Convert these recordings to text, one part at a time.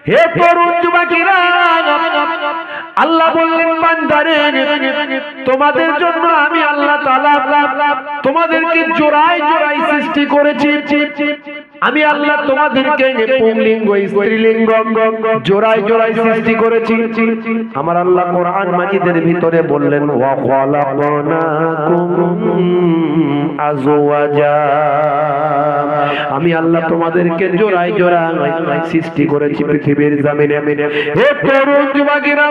হে তরুণ যুবকেরা, আল্লাহ বললেন বান্দারে, তোমাদের জন্য আমি আল্লাহ তাআলা তোমাদেরকে জোড়ায় জোড়ায় সৃষ্টি করেছি। আমি আল্লাহ তোমাদেরকে পুংলিঙ্গ স্ত্রীলিঙ্গ জোড়ায় জোড়ায় সৃষ্টি করেছি। আমার আল্লাহ কোরআন মাজিদের ভিতরে বললেন ওয়া খালাকনাকুম আজওয়াজা, আমি আল্লাহ তোমাদেরকে জোড়ায় জোড়ায় সৃষ্টি করেছি পৃথিবীর জমিনে। হে তরুণ যুবকেরা,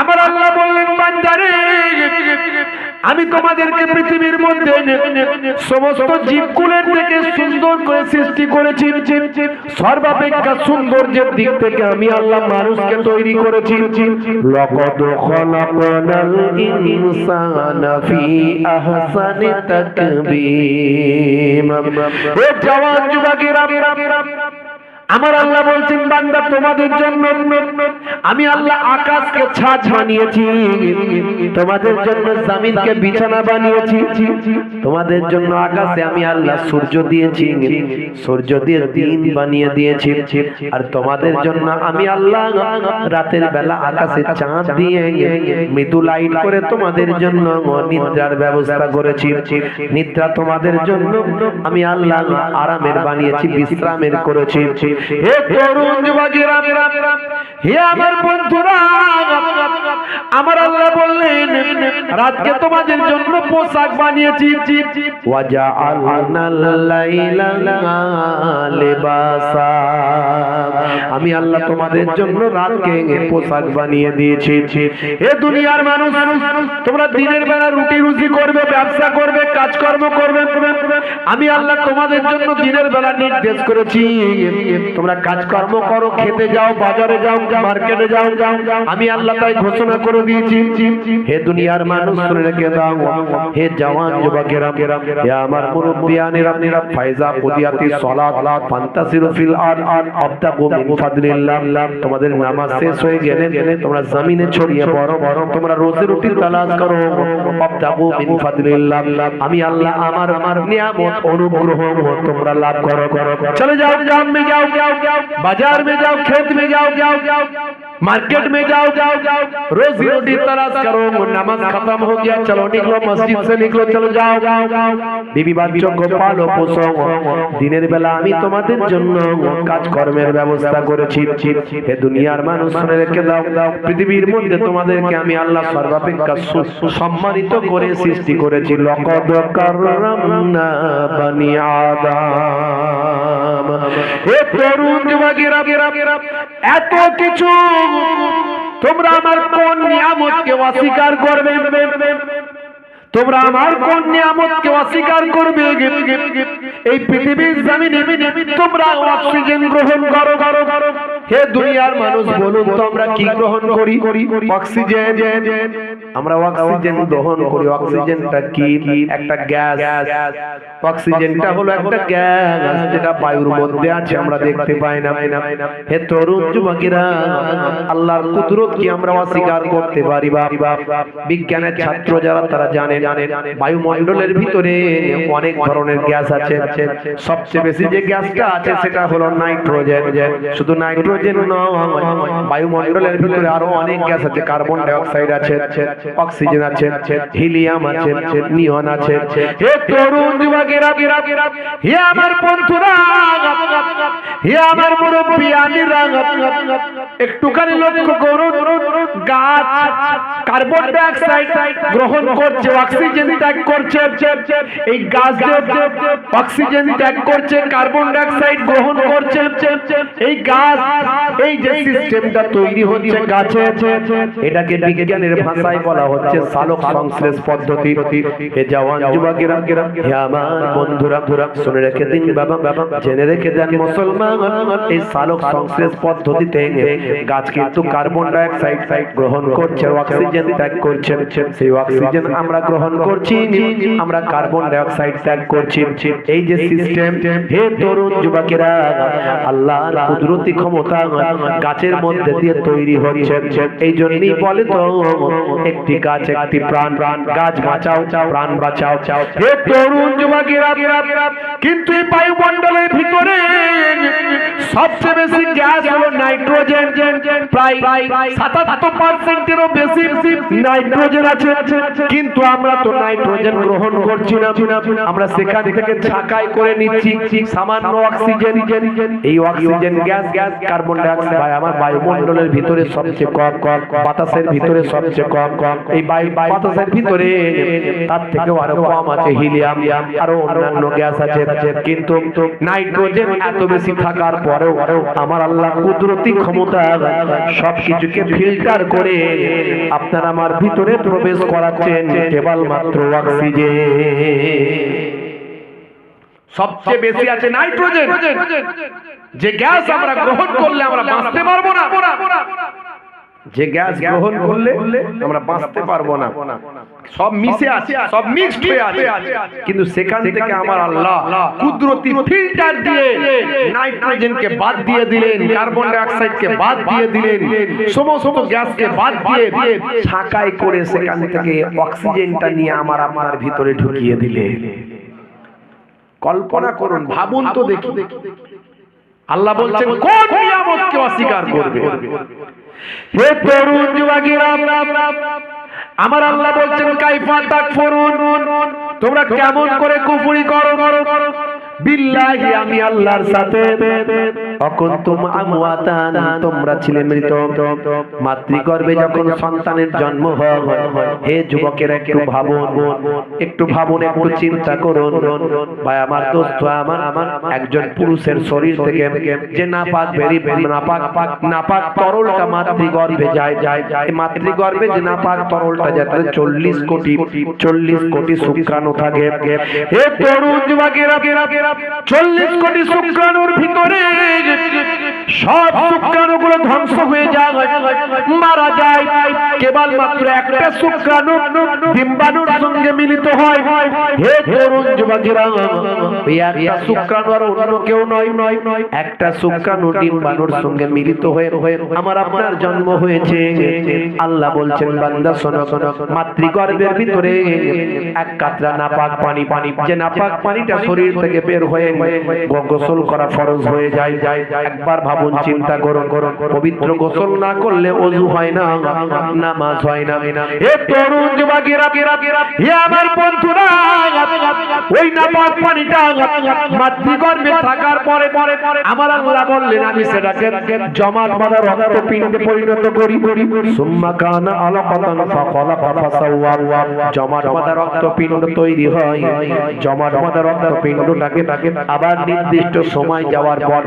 আমার আল্লাহ বললেন বান্দারে, আমি তোমাদেরকে পৃথিবীর মধ্যে সমস্ত জীবকুলের থেকে সুন্দর করে সৃষ্টি করেছি। সর্বাপেক্ষা সৌন্দর্যের দিক থেকে আমি আল্লাহ মানুষকে তৈরি করেছি। লাকাদ খালাকনাল ইনসানা ফি আহসানি তাকবীম। হে জওয়ান যুবকেরা, আমার আল্লাহ বলছেন বান্দা তোমাদের জন্য আমি আল্লাহ আকাশকে ছাদ বানিয়েছি, তোমাদের জন্য জমিনকে বিছানা বানিয়েছি, তোমাদের জন্য আকাশে আমি আল্লাহ সূর্য দিয়েছি, সূর্য দিয়ে দিন বানিয়ে দিয়েছি, আর তোমাদের জন্য আমি আল্লাহ রাতের বেলা আকাশে চাঁদ দিয়ে মৃদু লাইট করে তোমাদের জন্য নিদ্রার ব্যবস্থা করেছি। নিদ্রা তোমাদের জন্য আমি আল্লাহ আরামের বানিয়েছি, বিশ্রামের করেছি। হে তরুণ যুবকেরা, হে আমার বন্ধুরা, আমার আল্লাহ বললেন রাতকে তোমাদের জন্য পোশাক বানিয়েছি। ওয়াজআলনাল লাইলা লিবাসা, আমি আল্লাহ তোমাদের জন্য রাতকে পোশাক বানিয়ে দিয়েছি। হে দুনিয়ার মানুষ, তোমরা দিনের বেলা রুটি রুজি করবে, ব্যবসা করবে, কাজকর্ম করবে, আমি আল্লাহ তোমাদের জন্য দিনের বেলা নির্দেশ করেছি তোমরা কাজকর্ম করো, খেতে যাও, বাজারে যাও, মার্কেটে যাও, আমি আল্লাহ তাই ঘোষণা করে দিয়েছি। হে দুনিয়ার মানুষ শুনে রেখে দাও, হে জওয়ান যুবকেরা, হে আমার মুরব্বিয়ানেরা, ফায়জা কুদিয়াতিস সালাত ফান্তাসিরু ফিল আরদ আবতাগু মিন ফাদলিল্লাহ, তোমাদের নামাজ শেষ হয়ে গেলে তোমরা জমিনে ছড়িয়ে পড়ো, তোমরা রোজি রুটি তালাশ করো, আবতাগু মিন ফাদলিল্লাহ, আমি আল্লাহ আমার নিয়ামত অনুগ্রহ তোমরা লাভ করো। চলে যাও, काम में जाओ, बाजार में जाओ, खेत में जाओ, मार्केट में जाओ, रोजी रोटी तलाश करो। नमाज खत्म हो गया, चलो निकलो, मस्जिद से निकलो, चलो जाओ, बीबी बच्चों को पालो पोषो, दिनेर बेला आमी तोमादेर जन्य काज कर्मेर व्यवस्था करेছি। হে দুনিয়ার মানুষ শুনে রেখে দাও, পৃথিবীর মধ্যে তোমাদেরকে আমি আল্লাহ সর্বাপেক্ষা সম্মানিত করে সৃষ্টি করেছি। লাকাদ কাররামনা বনি আদম। হে তরুণ যুবকেরা, এত কিছু তোমরা আমার কোন নিয়ামতকে অস্বীকার করবে? তোমরা আমার কোন নিয়ামতকে অস্বীকার করবে? এই পৃথিবীর জমিনে তোমরা অক্সিজেন গ্রহণ করো। হে দুনিয়ার মানুষ বলুন তো আমরা কি গ্রহণ করি? অক্সিজেন। আমরা অক্সিজেন গ্রহণ করি। অক্সিজেনটা কি? একটা গ্যাস। অক্সিজেনটা হলো একটা গ্যাস যেটা বায়ুর মধ্যে আছে, আমরা দেখতে পাই না। হে তরুণ যুবকেরা, আল্লাহর কুদরত কি আমরা অস্বীকার করতে পারি? বিজ্ঞানের ছাত্র যারা তারা জানেন বায়ুমণ্ডলের ভিতরে অনেক ধরনের গ্যাস আছে। সবচেয়ে বেশি যে গ্যাসটা আছে সেটা হলো নাইট্রোজেন। শুধু নাইট্রোজেন নয়, বায়ুমণ্ডলের ভিতরে আরো অনেক গ্যাস আছে। কার্বন ডাই অক্সাইড আছে, অক্সিজেন আছে, হিলিয়াম আছে, নিয়ন আছে। হে তরুণ যুবকেরা, হে আমার বন্ধুরা, হে আমার মুরব্বিয়ানেরা, একটুখানি লক্ষ্য করুন, গাছ কার্বন ডাই অক্সাইড গ্রহণ করছে, অক্সিজেন ত্যাগ করছে। এই গাছ অক্সিজেন ত্যাগ করছে, কার্বন ডাই অক্সাইড গ্রহণ করছে। এই গাছ, এই যে সিস্টেমটা তৈরি হচ্ছে গাছে, এটাকে বিজ্ঞানের ভাষায় বলা হচ্ছে সালোক সংশ্লেষ পদ্ধতি। হে জওয়ান যুবকেরা, হে আমার বন্ধুরা, শুনে রেখে দিন বাবা, জেনে রেখে দেন মুসলমান, এই সালোক সংশ্লেষ পদ্ধতিতে গাছ কিন্তু কার্বন ডাই অক্সাইড গ্রহণ করছে, অক্সিজেন ত্যাগ করছে। সেই অক্সিজেন আমরা গ্রহণ করছি, আমরা কার্বন ডাই অক্সাইড ত্যাগ করছি। এই যে সিস্টেম, হে তরুণ যুবকেরা, আল্লাহর কুদরতি ক্ষমতা গাছের মধ্যে দিয়ে তৈরি হচ্ছে। এই জন্যই বলে তো একটি গাছ একটি প্রাণ, গাছ বাঁচাও, প্রাণ বাঁচাও। হে তরুণ যুবকেরা, কিন্তু এই বায়ুমণ্ডলের ভিতরে সবচেয়ে বেশি গ্যাস হলো নাইট্রোজেন প্রায় 77%-এরও বেশি নাইট্রোজেন আছে, কিন্তু আমরা তো নাইট্রোজেন গ্রহণ করছি না, আমরা সেখান থেকে ছাঁকাই করে নিচ্ছি সামান্য অক্সিজেন। এই oxygen gas carbon die oxide আমার বায়ুমণ্ডলের ভিতরে সবচেয়ে কম, বাতাসের ভিতরে সবচেয়ে কম, এই বাতাসের ভিতরে তার থেকেও আরো কম আছে হিলিয়াম, আরো অন্যান্য গ্যাস আছে, কিন্তু নাইট্রোজেন এত বেশি থাকার পরেও আমার আল্লাহ কুদরতি ক্ষমতা সবকিছুকে ফিল্টার করে আপনার আমার ভিতরে প্রবেশ করাচ্ছেন কেবলমাত্র অক্সিজেন। সবচেয়ে বেশি আছে নাইট্রোজেন, যে গ্যাস আমরা গ্রহণ করলে আমরা বাঁচতে পারবো না, যে গ্যাস গ্রহণ করলে আমরা বাঁচতে পারবো না, সব মিশে আছে, সব মিক্সড হয়ে আছে, কিন্তু সেখান থেকে আমার আল্লাহ কুদরতি ফিল্টার দিয়ে নাইট্রোজেনকে বাদ দিয়ে দিলেন, কার্বন ডাই অক্সাইডকে বাদ দিয়ে দিলেন, সমস্ত গ্যাসকে বাদ দিয়ে ছাঁকাই করে সেখান থেকে অক্সিজেনটা নিয়ে আমার আপনার ভিতরে ঢুকিয়ে দিলেন। কল্পনা করুন, ভাবুন তো দেখি, আল্লাহ বলছেন কোন নিয়ামতকে অস্বীকার করবে? হে তরুণ যুবকেরা, আমার আল্লাহ বলছেন কাইফা তাকফুরুন, তোমরা কেমন করে কুফরি করো বিল্লাহি, আমি আল্লাহর সাথে, অকুনতুম আমওয়াতান, তোমরা ছিলে মৃত। মাতৃগর্ভে যখন সন্তানের জন্ম হয়, হে যুবকেরা একটু ভাবুন, একটু ভাবুন, একটু চিন্তা করুন ভাই আমার দোস্ত, আমার একজন পুরুষের শরীর থেকে যে নাপাক নাপাক তরলটা মাতৃগর্ভে যায়, এই মাতৃগর্ভে যে নাপাক তরলটা যায়, 40 কোটি শুক্রাণু থাকে। হে তরুণ যুবকেরা, 40 কোটি শুক্রাণুর ভিতরে সব শুক্রাণুগুলো ধ্বংস হয়ে যায়, মারা যায়, কেবলমাত্র একটা শুক্রাণু ডিম্বাণুর সঙ্গে মিলিত হয়। হে তরুণ যুবকেরা, এই একটা শুক্রাণু আর অন্য কেউ নয়, একটা শুক্রাণু ডিম্বাণুর সঙ্গে মিলিত হয়ে আমার আপনার জন্ম হয়েছে। আল্লাহ বলছেন বান্দা শোনো, মাতৃগর্ভের ভিতরে এক কাতরা নাপাক পানি, যে নাপাক পানিটা শরীর থেকে বের হয়ে গোসল করা ফরজ হয়ে যায়। একবার ভাবুন, চিন্তা করুন, পবিত্র গোসল না করলে ওযু হয় না, নামাজ হয় না। হে তরুণ যুবকেরা, হে আমার বন্ধুরা, ওই নাপাক পানিটা মাতৃগর্ভে থাকার পরে আমার আল্লাহ বললেন আমি সেটাকে জমাট বাঁধা রক্তপিণ্ডে পরিণত করি। সুম্মা কানা আলাকাতান ফাখালাকা ফাসাওয়া, জমাট বাঁধা রক্তপিণ্ড তৈরি হয়। জমাট বাঁধা রক্তপিণ্ডটাকে আবার নির্দিষ্ট সময় যাওয়ার পর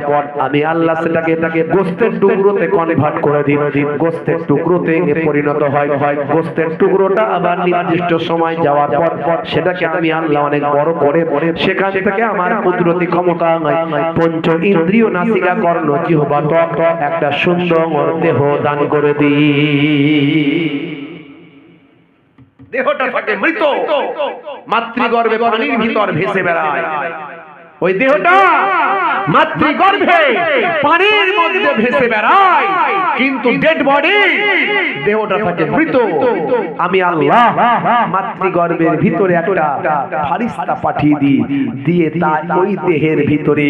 আমি আল্লাহ সেটাকে গোস্তের টুকরোতে কনভার্ট করে দিই, গোস্তের টুকরোতে পরিণত হয়। গোস্তের টুকরোটা আবার নির্দিষ্ট সময় যাওয়ার পর সেটাকে আমি আল্লাহ অনেক বড় করে সেখান থেকে আমার কুদরতি ক্ষমতা পঞ্চ ইন্দ্রিয় নাসিকা কর্ণ জিহ্বা ত্বক একটা সুন্দর দেহ দান করে দিই। দেহটা থাকে মৃত, মাতৃগর্ভে পানির ভিতর ভেসে বেড়ায়। ওই দেহটা মাতৃগর্ভে পানির মধ্যে ভেসে বেড়ায়, কিন্তু ডেড বডি, দেহটা থাকে মৃত। আমি আল্লাহ মাতৃগর্ভের ভিতরে একটা ফারিস্তা পাঠিয়ে দিয়ে তার ওই দেহের ভিতরে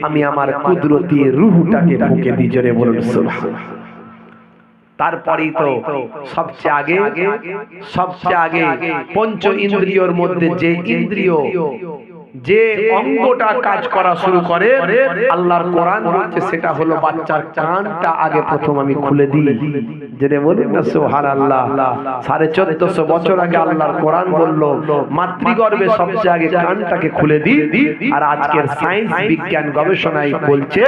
আমি আমার কুদরতি রূহটাকে ঢুকে দিই। জোরে বলুন সুবহানাল্লাহ। তারপরেই তো সবচেয়ে আগে পঞ্চ ইন্দ্রিয়র মধ্যে যে ইন্দ্রিয়, যে অঙ্গটা কাজ করা শুরু করে, আল্লাহর কোরআন বলছে সেটা হলো বাচ্চার কানটা আগে প্রথম আমি খুলে দিই। যেটা বলেন না সুবহানাল্লাহ, 1450 বছর আগে আল্লাহর কোরআন বলল মাতৃগর্ভে সবচেয়ে আগে কানটাকে খুলে দিই। আর আজকের সায়েন্স বিজ্ঞান গবেষণায় বলছে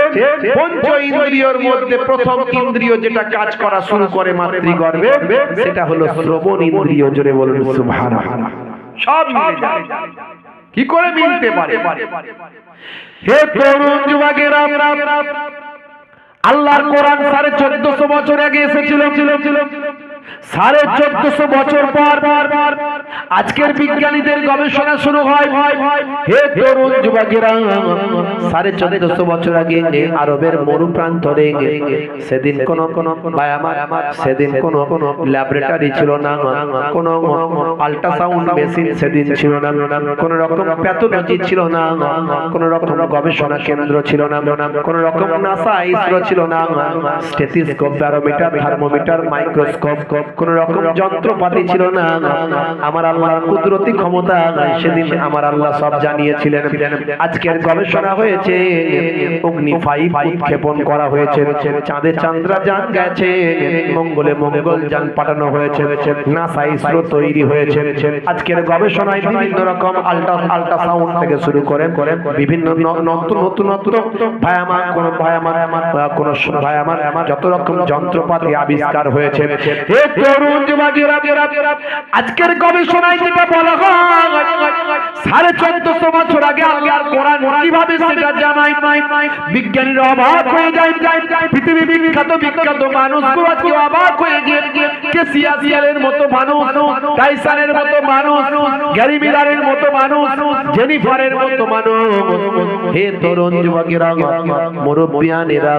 পঞ্চ ইন্দ্রিয়র মধ্যে প্রথম ইন্দ্রিয় যেটা কাজ করা শুরু করে মাতৃগর্ভে সেটা হলো শ্রবণ ইন্দ্রিয়। জোরে বলুন সুবহানাল্লাহ। সব মিলে যায়, কি করে মিলতে পারে? হে তরুণ যুবকেরা, আল্লাহর কোরআন 1450 বছর আগে এসেছিল, 1450 বছর পর আজকের বিজ্ঞানীদের গবেষণা শুরু হয় হে তরুণ যুবকেরা 1450 বছর আগে আরবের মরু প্রান্তরে সেদিন কোন সেদিন কোন ল্যাবরেটরি ছিল না, কোন আল্ট্রাসাউন্ড মেশিন সেদিন ছিল না, কোন রকম প্যাথোলজি ছিল না, কোন রকম গবেষণা কেন্দ্র ছিল না, কোন রকম নাসা ইসরো ছিল না, স্টেথোস্কোপ, ব্যারোমিটার, থার্মোমিটার, মাইক্রোস্কোপ, কোন রকম যন্ত্রপাতি ছিল না। আমার আল্লাহর কুদরতি ক্ষমতা সেদিন আমার আল্লাহ সব জানিয়েছিলেন। আজকের গবেষণা হয়েছে, অগ্নি 5 উৎক্ষেপণ করা হয়েছে, চাঁদে চন্দ্রযান গেছে, মঙ্গলে মঙ্গলযান পাঠানো হয়েছে, নাসা ইসরো তৈরি হয়েছে। আজকের গবেষণায় বিভিন্ন রকম আল্ট্রাসাউন্ড থেকে শুরু করে বিভিন্ন নতুন যত রকম যন্ত্রপাতি আবিষ্কার হয়েছে। হে তরুণ যুবকেরা, আজকের গবেষণায় যেটা বলা হয় 1450 বছর আগে আল্লাহর কোরআন কিভাবে সেটা জানাই বিজ্ঞানীরা অবাক হয়ে যায়। পৃথিবী বিখ্যাত মানুষগুলো আজকে অবাক হয়ে গিয়ে কেসিয়াসিয়ালের মতো মানুষ, টাইসনের মতো মানুষ, গ্যারি মিলারের মতো মানুষ, জেনিফারের মতো মানুষ। হে তরুণ যুবকেরা, মুরব্বিয়ানেরা,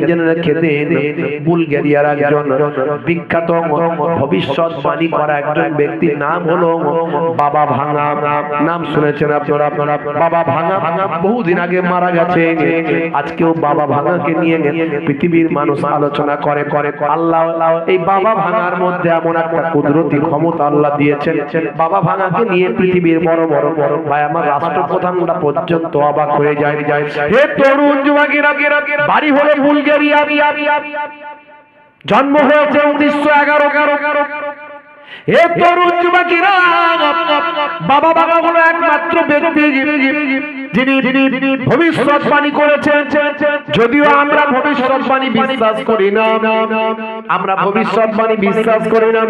জেনে রেখে দিন বুলগেরিয়ার একজন বিখ্যাত ভবিষ্যৎবাণী করা একজন ব্যক্তির নাম হলো বাবা ভাঙা। নাম শুনেছেন আপনারা? বাবা ভাঙা বহুদিন আগে মারা গেছে। আজকেও বাবা ভাঙাকে নিয়ে পৃথিবীর মানুষ আলোচনা করে। আল্লাহ এই বাবা ভাঙার মধ্যে এমন একটা কুদরতি ক্ষমতা আল্লাহ দিয়েছেন, বাবা ভাঙাকে নিয়ে পৃথিবীর বড় ভাই আমার রাষ্ট্রপ্রধানরা পর্যন্ত অবাক হয়ে যায়। হে তরুণ যুবকেরা, বাড়ি হলো বুলগেরিয়া, জন্ম হয়েছে 1911। হে তরুণ যুবকেরা, বাবা ভাঙা হলো একমাত্র ব্যক্তি যিনি ভবিষ্যৎবাণী করেছেন। যদিও আমরা ভবিষ্যৎবাণী বিশ্বাস করি না, আমরা ভবিষ্যৎবাণী বিশ্বাস করি না,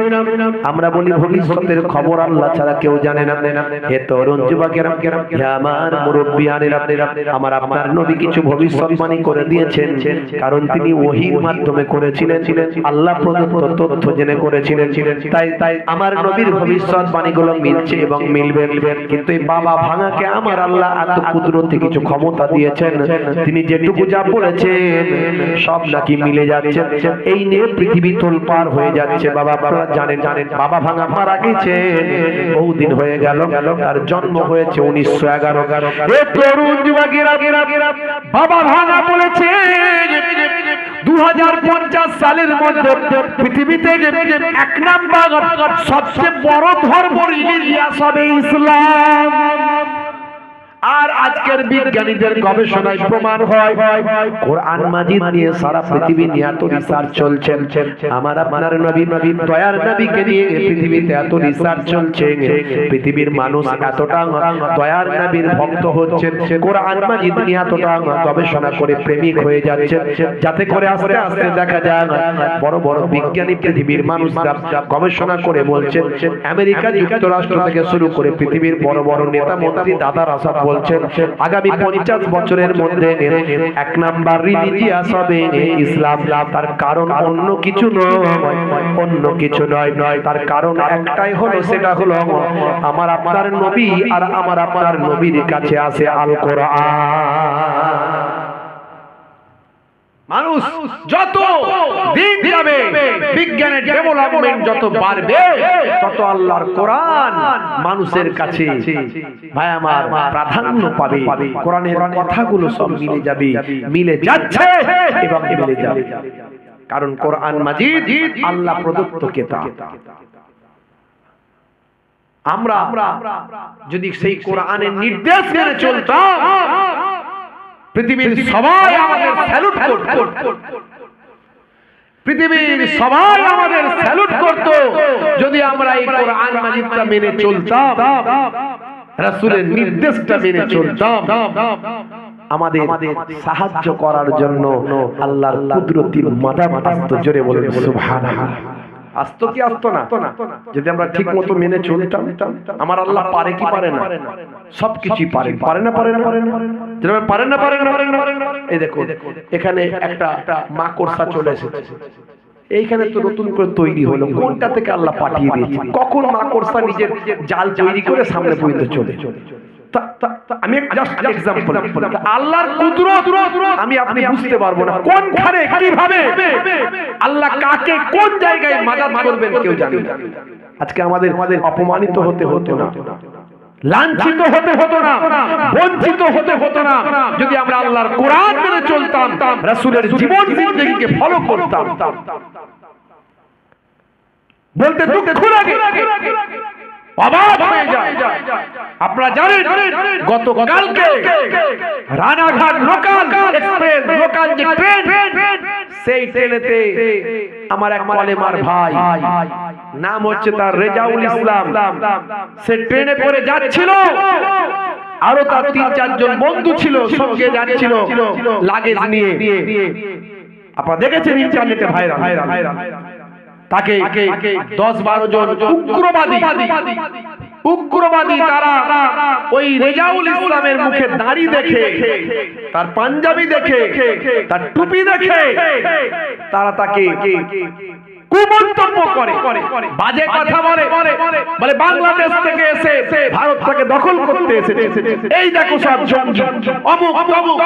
আমরা বলি ভবিষ্যতের খবর আল্লাহ ছাড়া কেউ জানে না। হে তরুণ যুবকেরা, হে আমার মুরব্বিয়ানেরা, আমার আপনার নবী কিছু ভবিষ্যৎবাণী করে দিয়েছেন, কারণ তিনি ওহীর মাধ্যমে করেছিলেন, আল্লাহ প্রদত্ত তথ্য জেনে করেছিলেন। তাই আমার নবীর ভবিষ্যৎবাণীগুলো মিলছে এবং মিলবে। কিন্তু এই বাবা ভাঙাকে আমার আল্লাহ এত কুদরতি কিছু ক্ষমতা দিয়েছেন, তিনি যেটুকু যা বলেছেন সব নাকি মিলে যাচ্ছে। এই নিয়ে পৃথিবী তোলপার হয়ে যাচ্ছে। বাবা আপনারা জানেন বাবা ভাঙা মারা গেছে বহুদিন হয়ে গেল, তার জন্ম হয়েছে 1911। হে তরুণ যুবকেরা, বাবা ভাঙা বলেছে 2050 সালের মধ্যে পৃথিবীতে 1 নাম্বার সবচেয়ে বড় ধর্ম রিলিজিয়াস হবে ইসলাম। আর আজকের বিজ্ঞানীদের গবেষণায় প্রমাণ হয় কোরআন মাজিদ নিয়ে সারা পৃথিবী নিয়ে এত রিসার্চ চলছে। আমার আপনার নবী দয়ার নবীকে নিয়ে পৃথিবীতে এত রিসার্চ চলছে, পৃথিবীর মানুষ এতটা দয়ার নবীর ভক্ত হচ্ছে, কোরআন মাজিদ নিয়ে এতটা গবেষণা করে প্রেমিক হয়ে যাচ্ছে, যাতে করে আস্তে আস্তে দেখা যায় বড় বড় বিজ্ঞানী পৃথিবীর মানুষরা গবেষণা করে বলছেন, আমেরিকা যুক্তরাষ্ট্র থেকে শুরু করে পৃথিবীর বড় বড় নেতা মন্ত্রী দাদার আসাদ বলছেন আগামী 50 বছরের মধ্যে 1 নাম্বার রিলিজিয়াস হবে ইসলাম। তার কারণ অন্য কিছু নয়, তার কারণ একটাই হলো, সেটা হলো আমার আপনার নবী আর আমার আপনার নবীর কাছে আছে আল কোরআন। মানুষ যত দিন যাবে, বিজ্ঞানের ডেভেলপমেন্ট যত বাড়বে, তত আল্লাহর কোরআন মানুষের কাছে ভাই আমার প্রাধান্য পাবে। কোরআনের কথাগুলো সব মিলে যাবে, মিলে যাচ্ছে এবং মিলে যাবে, কারণ কোরআন মাজিদ আল্লাহ প্রদত্ত কিতাব। আমরা যদি সেই কোরআনের নির্দেশ মেনে চলতাম, পৃথিবীর সবাই আমাদের স্যালুট করত, পৃথিবীর সবাই আমাদের স্যালুট করত যদি আমরা এই কোরআন মাজিদটা মেনে চলতাম, রাসূলের নির্দেশটা মেনে চলতাম। আমাদের সাহায্য করার জন্য আল্লাহর কুদরতি মাদাদ আসতো। জোরে বলেন সুবহানাল্লাহ। আসতো কি আসতো না? যদি আমরা ঠিক মতো মেনে চলতাম, আমার আল্লাহ পারে কি পারে না? সবকিছু পারে। পারে না? পারে না। এই দেখো এখানে একটা মাকড়সা চলে এসেছে, এইখানে তো নতুন করে তৈরি হলো, কোনটা থেকে আল্লাহ পাঠিয়ে দিয়েছে, কখন মাকড়সা নিজের জাল তৈরি করে সামনে পর্যন্ত চলে। আমি জাস্ট এক্সাম্পল, আল্লাহর কুদরত আমি আপনি বুঝতে পারবো না, কোনখানে কিভাবে আল্লাহ কাকে কোন জায়গায় মাদাদ করবেন কেউ জানে না। আজকে আমাদের অপমানিত হতে হতো না, লাঞ্ছিত হতে হতো না, বঞ্চিত হতে হতো না, যদি আমরা আল্লাহর কোরআন মেনে চলতাম, রাসূলের জীবন জিন্দেগিকে ফলো করতাম। বলতে দুঃখ লাগে, অবাক হয়ে যায়। আপনারা জানেন গতকালকে রানাঘাট লোকাল এক্সপ্রেস, লোকাল যে ট্রেন, সেই ট্রেনেতে আমার এক কলেমার ভাই, নাম হচ্ছে তার রেজাউল ইসলাম, সে ট্রেনে করে যাচ্ছিল, আরো তার ৩-৪ জন বন্ধু ছিল, সঙ্গে যাচ্ছিল লাগেজ নিয়ে। আপনারা দেখেছেন ইন্টারনেটে ভাইরাল, তাকে 10-12 জন উগ্রবাদী তারা ওই রেজাউল ইসলামের মুখে দাড়ি দেখে, তার পাঞ্জাবি দেখে, তার টুপি দেখে তারা তাকে কুমন্তব্য করে, বাজে কথা বলে, বাংলাদেশ থেকে এসে ভারত থেকে দখল করতে এসেছে, এই দেখো সব জঙ্গি, অমুক তমুক,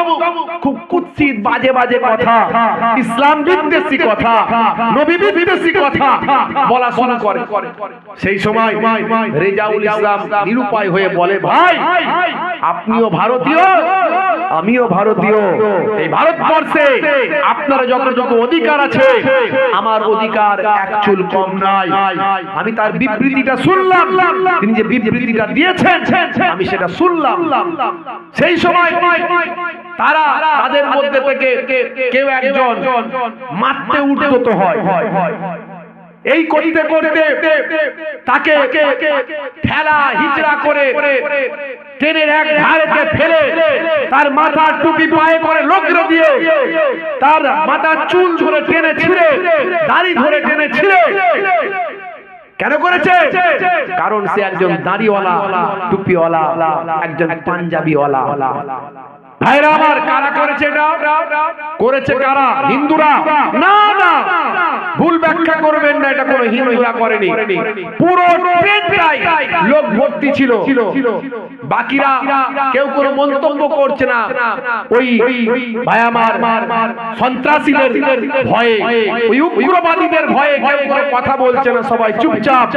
খুব কুৎসিত বাজে বাজে কথা, ইসলাম বিদ্বেষী কথা, নবী বিদ্বেষী কথা বলা শুরু করে। সেই সময় রেজাউল ইসলাম নিরুপায় হয়ে বলে, ভাই আপনিও ভারতীয়, আমিও ভারতীয়, এই ভারতবর্ষে আপনারা যতটুকু অধিকার আছে আমার অধিকার এক চুল কম নাই। আমি তার বিবৃতিটা শুনলাম, তিনি যে বিবৃতিটা দিয়েছেন আমি সেটা শুনলাম। সেই সময় তারা তাদের মধ্যে থেকে কেউ একজন মারতে উদ্যত হয়। এই করতে করতে তাকে ঠেলা হিচড়া করে ট্রেনের এক ধারেতে ফেলে তার মাথার টুপি পায়ে করে লগ্র দিয়ে তার মাথার চুল ধরে টেনে ছিঁড়ে, দাড়ি ধরে টেনে ছিঁড়ে। কেন করেছে? কারণ সে একজন দাড়িওয়ালা, টুপিওয়ালা, একজন পাঞ্জাবিওয়ালা। ভাইরা আমার, কারা করেছে এটা? করেছে কারা? হিন্দুরা? না না, ভুল ব্যাখ্যা করবেন না, এটা কোনো হিন্দুরা করেনি। পুরো ট্রেনটাই লোক ভর্তি ছিল, বাকিরা কেউ কোনো মন্তব্য করছে না। ওই ভাই আমার সন্ত্রাসীদের ভয়ে, ওই উগ্রবাদীদের ভয়ে কেউ কোনো কথা বলছে না, সবাই চুপচাপ।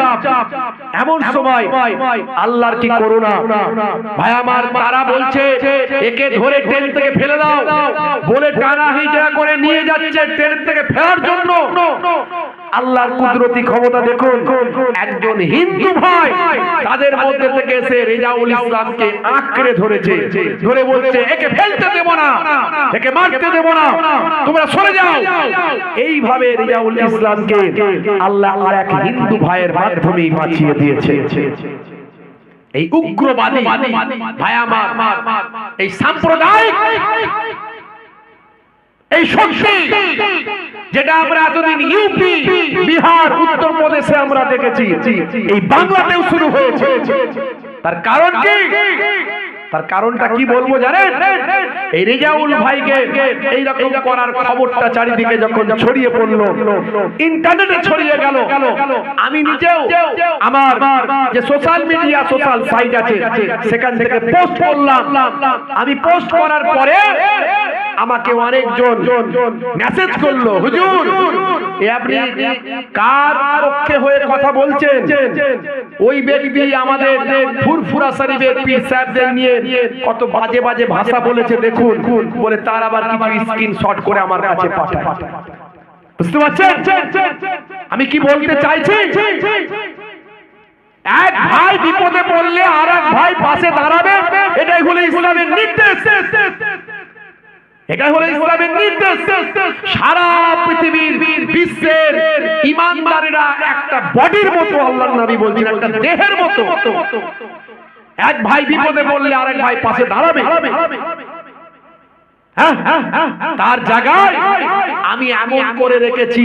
এমন সময় আল্লাহর কি করুণা, ভাই আমার তারা বলছে একে ধরে ট্রেন থেকে ফেলে দাও বলে টানা হিজড়া করে নিয়ে যাচ্ছে ট্রেন থেকে ফেরার জন্য। আল্লাহর কুদরতি ক্ষমতা দেখুন, একজন হিন্দু ভাই তাদের মধ্যে থেকে এসে রেজাউল ইসলামকে আঁকড়ে ধরেছে, ধরে বলছে একে ফেলতে দেব না, একে মারতে দেব না, তোমরা সরে যাও। এইভাবে রেজাউল ইসলামকে আল্লাহ আর এক হিন্দু ভাইয়ের মাধ্যমে বাঁচিয়ে দিয়েছে। এই উগ্রবাদী ভাই আমার, এই সাম্প্রদায়িক এই শক্তি যেটা আমরা এতদিন ইউপি, বিহার, উত্তরপ্রদেশে আমরা দেখেছি, এই বাংলাতেও শুরু হয়েছে। তার কারণ কি? তার কারণটা কি বলবো জানেন? এই রেজাউল ভাইকে এইরকম করার খবরটা চারিদিকে যখন ছড়িয়ে পড়লো, ইন্টারনেটে ছড়িয়ে গেল, আমি নিজেও আমার যে সোশ্যাল মিডিয়া, সোশ্যাল সাইট আছে সেখান থেকে পোস্ট করলাম। আমি পোস্ট করার পরে আমাকে অনেকজন মেসেজ করলো, হুজুর আপনি কার পক্ষে হয়ে কথা বলছেন? ওই ব্যক্তি আমাদের ফুরফুরা শরীফের পীর সাহেবদের নিয়ে কত বাজে বাজে ভাষা বলেছে দেখুন, বলে তার আবার কিছু স্ক্রিনশট করে আমার কাছে পাঠায়। বুঝতে পারছেন আমি কি বলতে চাইছি? এক ভাই বিপদে পড়লে আর এক ভাই পাশে দাঁড়াবে, এটাই হলো ইসলামের নির্দেশ। এটা হলো ইসলামের নির্দেশ। সারা পৃথিবীর বিশ্বের ঈমানদারেরা একটা বডির মতো, আল্লাহর নবী বলছেন একটা দেহের মতো। এক ভাই বিপদে পড়লে আরেক ভাই পাশে দাঁড়াবে। তার জায়গায় আমি এমন করে রেখেছি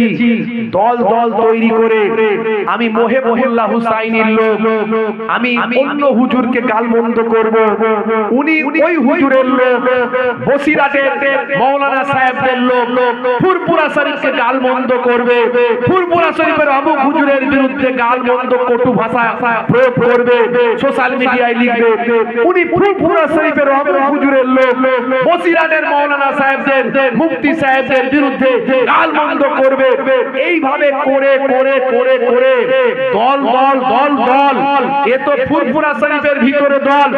দল দল তৈরি করে আমি মোহেবুল্লাহ হুসাইনির লোক, আমি অন্য হুজুরকে গালমন্দ করব, উনি ওই হুজুরের লোক, বসিরাটের মাওলানা সাহেবদের লোক ফুরফুরা শরীফকে গালমন্দ করবে, ফুরফুরা শরীফের অমুক হুজুরের বিরুদ্ধে গালমন্দ কটু ভাষা প্রয়োগ করবে, সোশ্যাল মিডিয়ায় লিখবে উনি ফুরফুরা শরীফের অমুক হুজুরের লোক, বসিরাটের মাওলানা সাহেবদের মুফতি সাহেবদের বিরুদ্ধে গালমন্দ করবে। এইভাবে করে করে করে করে দল দল দল দল, এ তো ফুরফুরা শরীফের ভিতরে দল,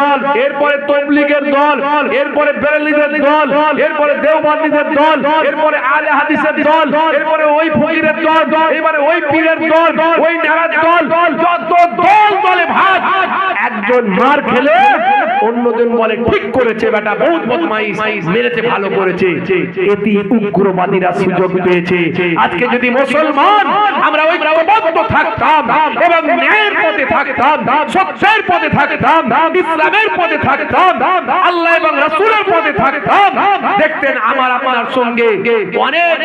এরপরে তবলিগের দল, এরপরে বেরেলভীদের দল, এরপরে দেওবন্দীদের দল, এরপরে আলে হাদিসের দল, এরপরে ওই ফকিরের দল, এবারে ওই পীরের দল, ওই নেড়ার দল, যত দল দলে ভাগ। একজন মার খেলে অন্যজন বলে ঠিক করেছে, বেটা বহুত বদমাইশ, মেরেছে ভালো করেছে। এটি উগ্রবাদীরা সুযোগ পেয়েছে। আজকে যদি মুসলমান আমরা ঐক্যবদ্ধ থাকতাম এবং ন্যায়ের পথে থাকতাম, সত্যের পথে থাকতাম, ইসলামের পথে থাকতাম, আল্লাহ এবং রাসূলের পথে থাকতাম, দেখতেন আমার আপনার সঙ্গে অনেক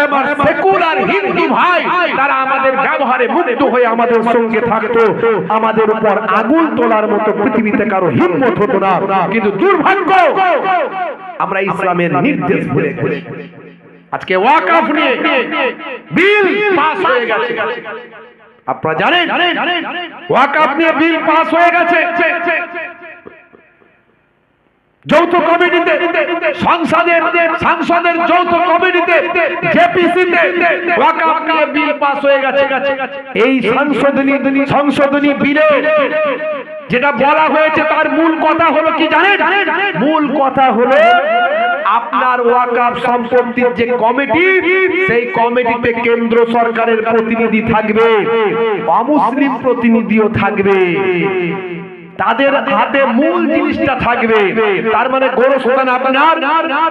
আমার সেকুলার হিন্দু ভাই তারা আমাদের ব্যবহারে মুগ্ধ হয়ে আমাদের সঙ্গে থাকতো, আমাদের উপর আগুন তোলার মতো পৃথিবীতে কারো হিম্মত হতো না। কিন্তু দুর্ভাগ্য আমরা ইসলামের নির্দেশ ভুলে গেছি। আজকে ওয়াকফ নিয়ে বিল পাস হয়ে গেছে, আপনারা জানেন ওয়াকফ নিয়ে বিল পাস হয়ে গেছে। যৌথ কমিটিতে সংসদের যৌথ কমিটিতে জেপিসিতে ওয়াকফ নিয়ে বিল পাস হয়ে গেছে। এই সংশোধনী বিলে যেটা বলা হয়েছে তার মূল কথা হলো কি জানেন? মূল কথা হলো আপনার ওয়াকফ সম্পত্তির যে কমিটি, সেই কমিটিতে কেন্দ্র সরকারের প্রতিনিধি থাকবে, অমুসলিম প্রতিনিধিও থাকবে, তাদের হাতে মূল জিনিসটা থাকবে। তার মানে গোরস্থান আপনার,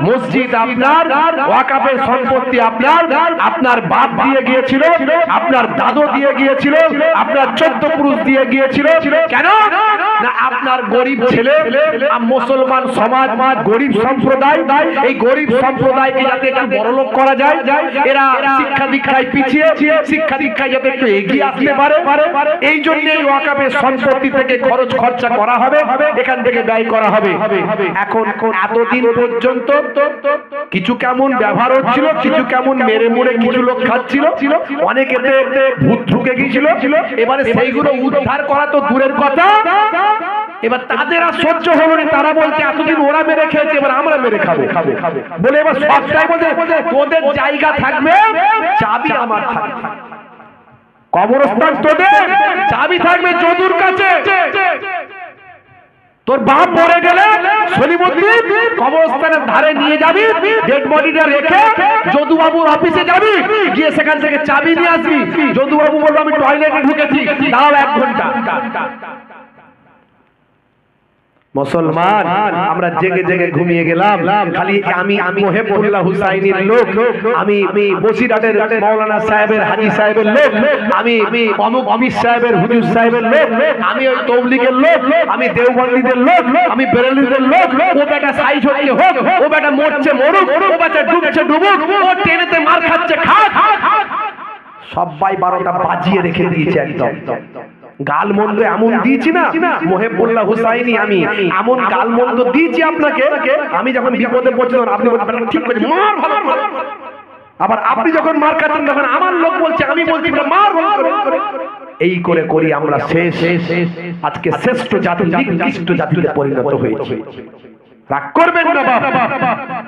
মসজিদ আপনার, ওয়াকফের সম্পত্তি আপনার, আপনার বাপ দিয়ে গিয়েছিল, আপনার দাদু দিয়ে গিয়েছিল, আপনার 14 পুরুষ দিয়ে গিয়েছিল। কেন না আপনার গরিব ছেলে, মুসলমান সমাজ, গরিব সম্প্রদায়, এই গরিব সম্প্রদায়কে যাতে একটু বড়লোক করা যায়, এরা শিক্ষা দীক্ষায় পিছিয়ে, শিক্ষা দীক্ষায় যাতে একটু এগিয়ে আসতে পারে, এই জন্য এই ওয়াকফের সম্পত্তি থেকে খরচা করা হবে, এখান থেকে ব্যয় করা হবে। এখন এতদিন পর্যন্ত কিছু কেমন ব্যবহার হচ্ছিল, কিছু কেমন মেরে মুড়ে কিছু লোক খাচ্ছিল, অনেকেতে ভূত ঢুকে গিয়েছিল। এবারে সেইগুলো উদ্ধার করা তো দূরের কথা, এবার তাদের আর সহ্য হলো না। তারা বলছে এতদিন ওরা মেরে খেয়েছে, এবার আমরা মেরে খাবো বলে এবার সবটাই বলছে তোদের জায়গা থাকবে, চাবি আমার থাকবে, কবরস্থান তোদের, চাবি থাকবে যদুর কাছে। তোর বাপ মরে গেলে সলিমুদ্দিন কবরস্থানের ধারে নিয়ে যাবি, ডেড বডিটা রেখে যদু বাবুর অফিসে যাবি, গিয়ে সেখান থেকে চাবি নিয়ে আসবি। যদু বাবু বলবে আমি টয়লেটে ঢুকেছি, দাও 1 ঘন্টা। মুসলমান আমরা জেগে জেগে ঘুমিয়ে গেলাম, খালি আমি মোহেবুল্লাহ হুসাইনির লোক, আমি বসিরাটের মাওলানা সাহেবের, হাজী সাহেবের লোক, আমি অমুক অমিত সাহেবের, হুজুর সাহেবের লোক, আমি ওই তবলিগের লোক, আমি দেওবন্দীদের লোক, আমি বেরেলভীদের লোক। ও বেটা সাইজ হচ্ছে হোক, ও বেটা মরছে মরুক, ও বেটা ডুবছে ডুবুক, ও ট্রেনেতে মার খাচ্ছে খাক, সবাই 12টা বাজিয়ে রেখে দিয়েছে। একদম গালমন্দ এমন দিয়েছি না মোহেবুল্লাহ হুসাইনি, আমি এমন গালমন্দ দিয়েছি আপনাকে, আমি যখন বিপদে পড়ছিলাম আপনি বলছেন ঠিক করে মার ভালো, আবার আপনি যখন মার খাচ্ছেন তখন আমার লোক বলছে, আমি বলছি মার ভালো। এই করে করি আমরা শেষ, আজকে শ্রেষ্ঠ জাতি, নিকৃষ্ট জাতিতে পরিণত হয়েছে। রাগ করবেন না বাবা,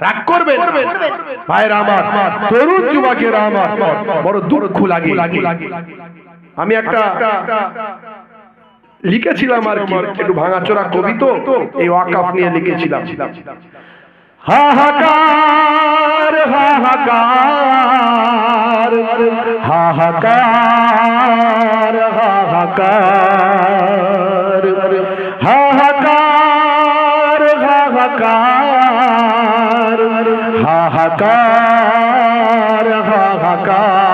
রাগ করবেন ভাইরা আমার, তরুণ যুবকেরা আমার, বড় দুঃখ লাগে। আমি একটা লিখেছিলাম আর কি, একটু ভাঙাচোরা কবি তো, এই ওয়াকফ নিয়ে লিখেছিলাম। হাহাকার হাহাকার হাহাকার হাহাকার হাহাকার হাহাকার হাহাকার হাহাকার